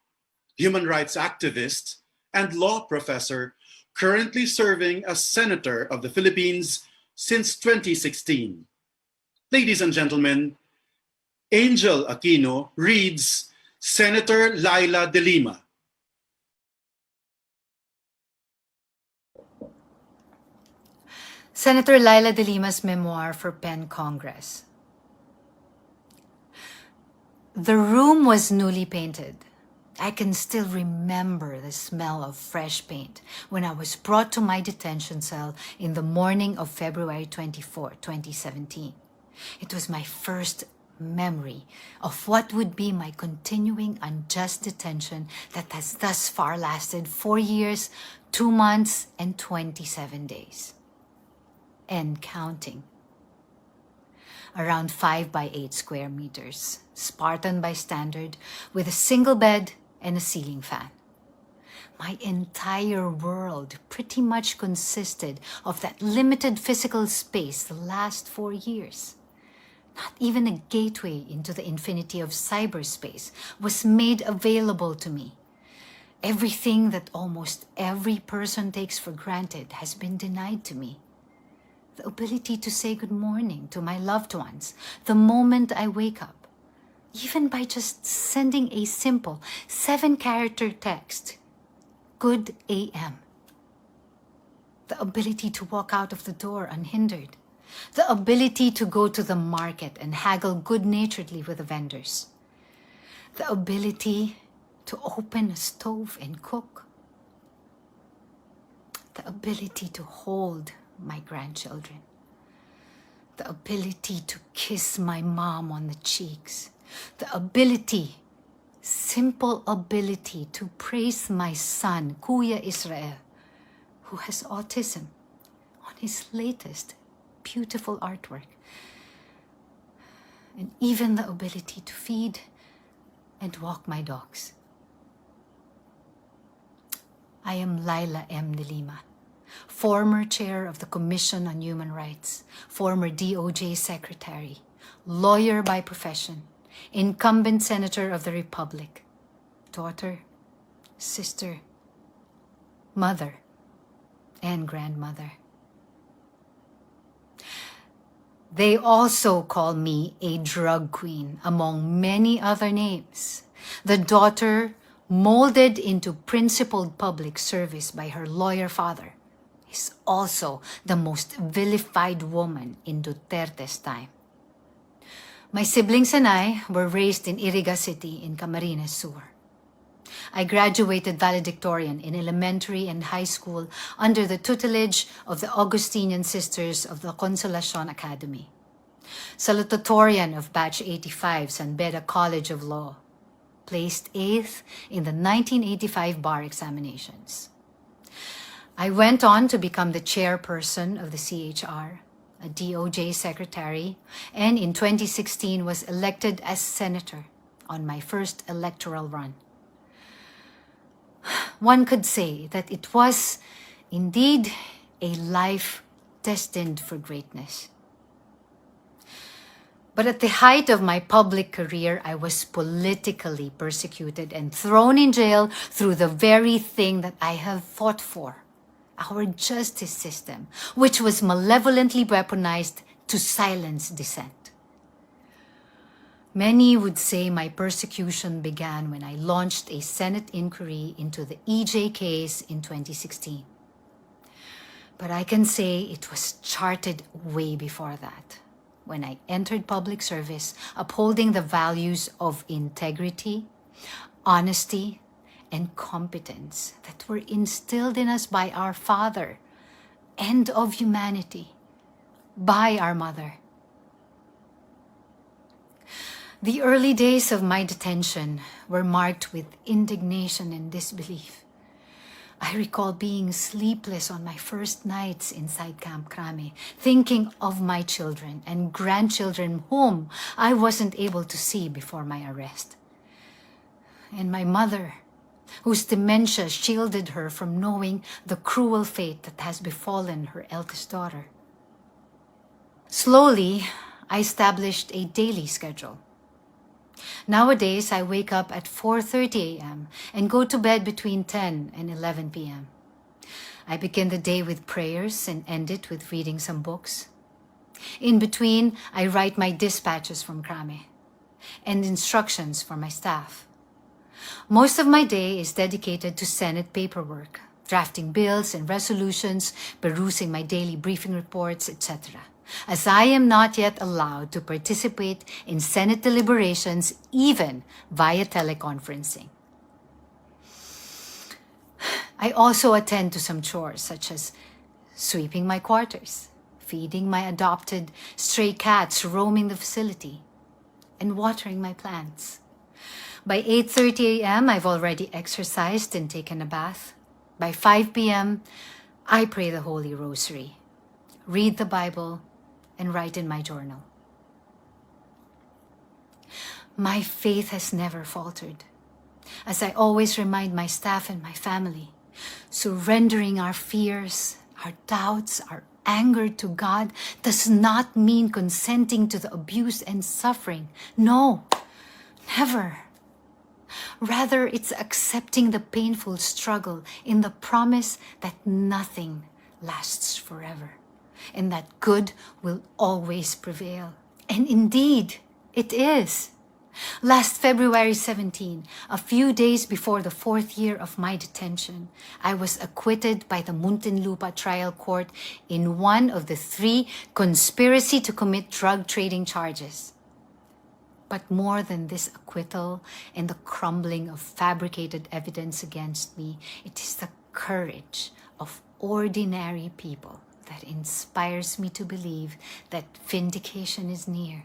human rights activist, and law professor currently serving as Senator of the Philippines since 2016. Ladies and gentlemen, Angel Aquino reads Senator Laila de Lima. Senator Laila de Lima's memoir for Penn Congress. The room was newly painted. I can still remember the smell of fresh paint when I was brought to my detention cell in the morning of February 24, 2017. It was my first memory of what would be my continuing unjust detention that has thus far lasted 4 years, 2 months, and 27 days. And counting. Around 5 by 8 square meters, Spartan by standard, with a single bed and a ceiling fan. My entire world pretty much consisted of that limited physical space the last 4 years. Not even a gateway into the infinity of cyberspace was made available to me. Everything that almost every person takes for granted has been denied to me. The ability to say good morning to my loved ones the moment I wake up, even by just sending a simple 7-character text, "Good AM." The ability to walk out of the door unhindered. The ability to go to the market and haggle good-naturedly with the vendors. The ability to open a stove and cook. The ability to hold my grandchildren. The ability to kiss my mom on the cheeks. The ability, simple ability to praise my son, Kuya Israel, who has autism, on his latest beautiful artwork. And even the ability to feed and walk my dogs. I am Laila M. de Lima, former chair of the Commission on Human Rights, former DOJ secretary, lawyer by profession, incumbent senator of the Republic, daughter, sister, mother, and grandmother. They also call me a drug queen, among many other names. The daughter molded into principled public service by her lawyer father is also the most vilified woman in Duterte's time. My siblings and I were raised in Iriga City in Camarines Sur. I graduated valedictorian in elementary and high school under the tutelage of the Augustinian Sisters of the Consolacion Academy. Salutatorian of Batch 85 San Beda College of Law. Placed 8th in the 1985 bar examinations. I went on to become the chairperson of the CHR, a DOJ secretary, and in 2016 was elected as senator on my first electoral run. One could say that it was indeed a life destined for greatness. But at the height of my public career, I was politically persecuted and thrown in jail through the very thing that I have fought for, our justice system, which was malevolently weaponized to silence dissent. Many would say my persecution began when I launched a Senate inquiry into the EJ case in 2016. But I can say it was charted way before that, when I entered public service, upholding the values of integrity, honesty, and competence that were instilled in us by our Father and of humanity, by our mother. The early days of my detention were marked with indignation and disbelief. I recall being sleepless on my first nights inside Camp Crame, thinking of my children and grandchildren whom I wasn't able to see before my arrest. And my mother, whose dementia shielded her from knowing the cruel fate that has befallen her eldest daughter. Slowly, I established a daily schedule. Nowadays, I wake up at 4:30 a.m. and go to bed between 10 and 11 p.m. I begin the day with prayers and end it with reading some books. In between, I write my dispatches from Crame and instructions for my staff. Most of my day is dedicated to Senate paperwork, drafting bills and resolutions, perusing my daily briefing reports, etc., as I am not yet allowed to participate in Senate deliberations even via teleconferencing. I also attend to some chores such as sweeping my quarters, feeding my adopted stray cats roaming the facility, and watering my plants. By 8:30 a.m., I've already exercised and taken a bath. By 5 p.m., I pray the Holy Rosary, read the Bible, and write in my journal. My faith has never faltered, as I always remind my staff and my family, surrendering our fears, our doubts, our anger to God does not mean consenting to the abuse and suffering. No, never. Rather, it's accepting the painful struggle in the promise that nothing lasts forever and that good will always prevail. And indeed, it is. Last February 17, a few days before the 4th year of my detention, I was acquitted by the Muntinlupa Trial Court in one of the 3 conspiracy to commit drug trading charges. But more than this acquittal and the crumbling of fabricated evidence against me, it is the courage of ordinary people that inspires me to believe that vindication is near.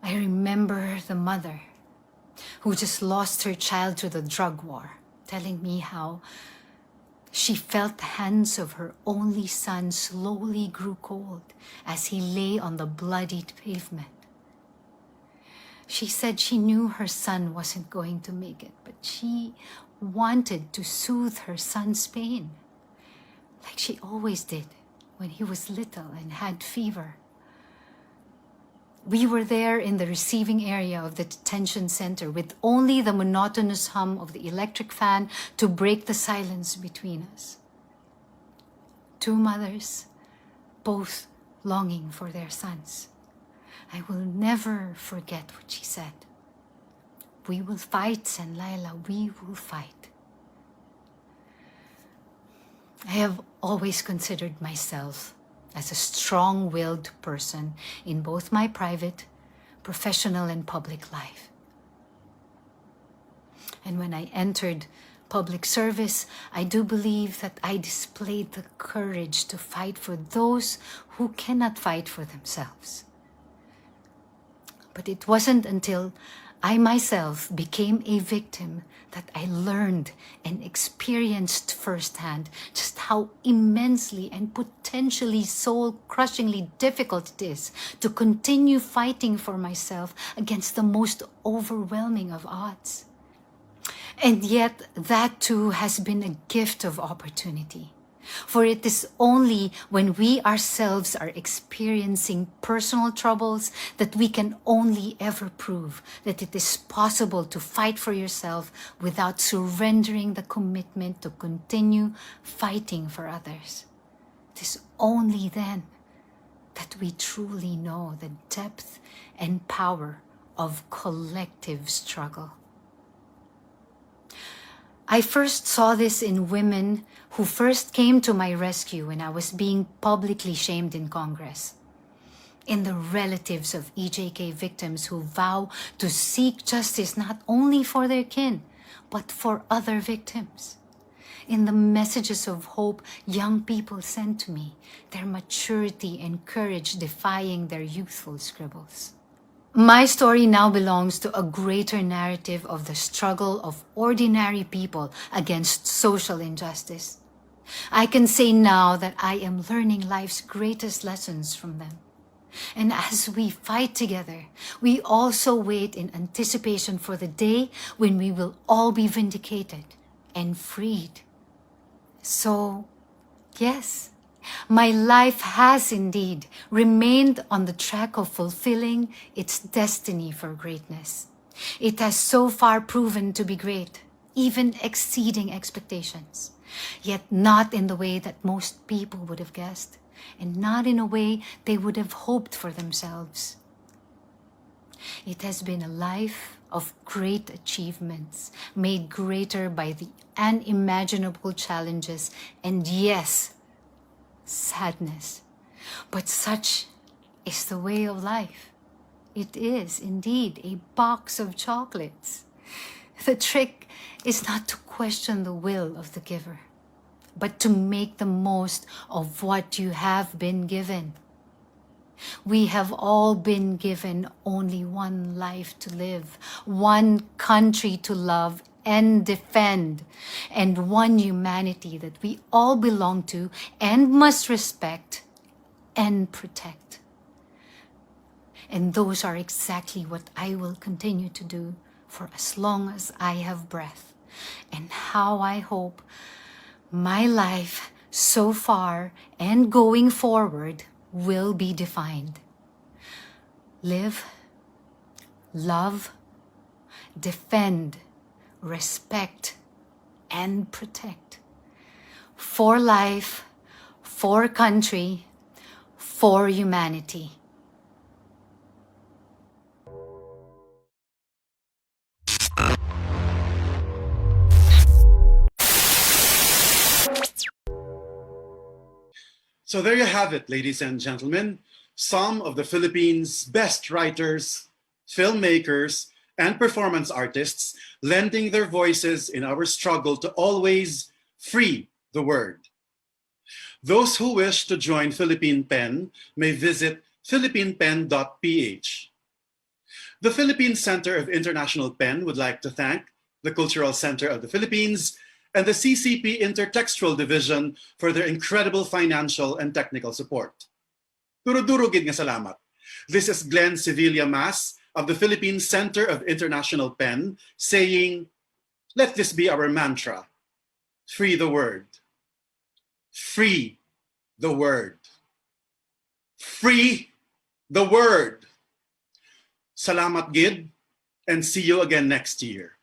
I remember the mother who just lost her child to the drug war, telling me how she felt the hands of her only son slowly grew cold as he lay on the bloodied pavement. She said she knew her son wasn't going to make it, but she wanted to soothe her son's pain, like she always did when he was little and had fever. We were there in the receiving area of the detention center with only the monotonous hum of the electric fan to break the silence between us. 2 mothers, both longing for their sons. I will never forget what she said. We will fight, San Laila, we will fight. I have always considered myself as a strong-willed person in both my private, professional, and public life. And when I entered public service, I do believe that I displayed the courage to fight for those who cannot fight for themselves. But it wasn't until I myself became a victim that I learned and experienced firsthand just how immensely and potentially soul-crushingly difficult it is to continue fighting for myself against the most overwhelming of odds. And yet, that too has been a gift of opportunity. For it is only when we ourselves are experiencing personal troubles that we can only ever prove that it is possible to fight for yourself without surrendering the commitment to continue fighting for others. It is only then that we truly know the depth and power of collective struggle. I first saw this in women who first came to my rescue when I was being publicly shamed in Congress, in the relatives of EJK victims who vow to seek justice not only for their kin, but for other victims. In the messages of hope young people send to me, their maturity and courage defying their youthful scribbles. My story now belongs to a greater narrative of the struggle of ordinary people against social injustice. I can say now that I am learning life's greatest lessons from them. And as we fight together, we also wait in anticipation for the day when we will all be vindicated and freed. So, yes, my life has indeed remained on the track of fulfilling its destiny for greatness. It has so far proven to be great, even exceeding expectations, yet not in the way that most people would have guessed, and not in a way they would have hoped for themselves. It has been a life of great achievements, made greater by the unimaginable challenges and, yes, sadness. But such is the way of life. It is indeed a box of chocolates. The trick is not to question the will of the giver, but to make the most of what you have been given. We have all been given only one life to live, one country to love and defend, and one humanity that we all belong to and must respect and protect. And those are exactly what I will continue to do for as long as I have breath, and how I hope my life so far and going forward will be defined. Live, love, defend, respect, and protect. For life, for country, for humanity. So there you have it, ladies and gentlemen. Some of the Philippines' best writers, filmmakers, and performance artists lending their voices in our struggle to always free the word. Those who wish to join Philippine Pen may visit philippinepen.ph. The Philippine Center of International Pen would like to thank the Cultural Center of the Philippines and the CCP Intertextual Division for their incredible financial and technical support. Duro-duro gid nga salamat. This is Glenn Sevilla Mas of the Philippine Center of International Pen saying, let this be our mantra. Free the word. Free the word. Free the word. Salamat gid, and see you again next year.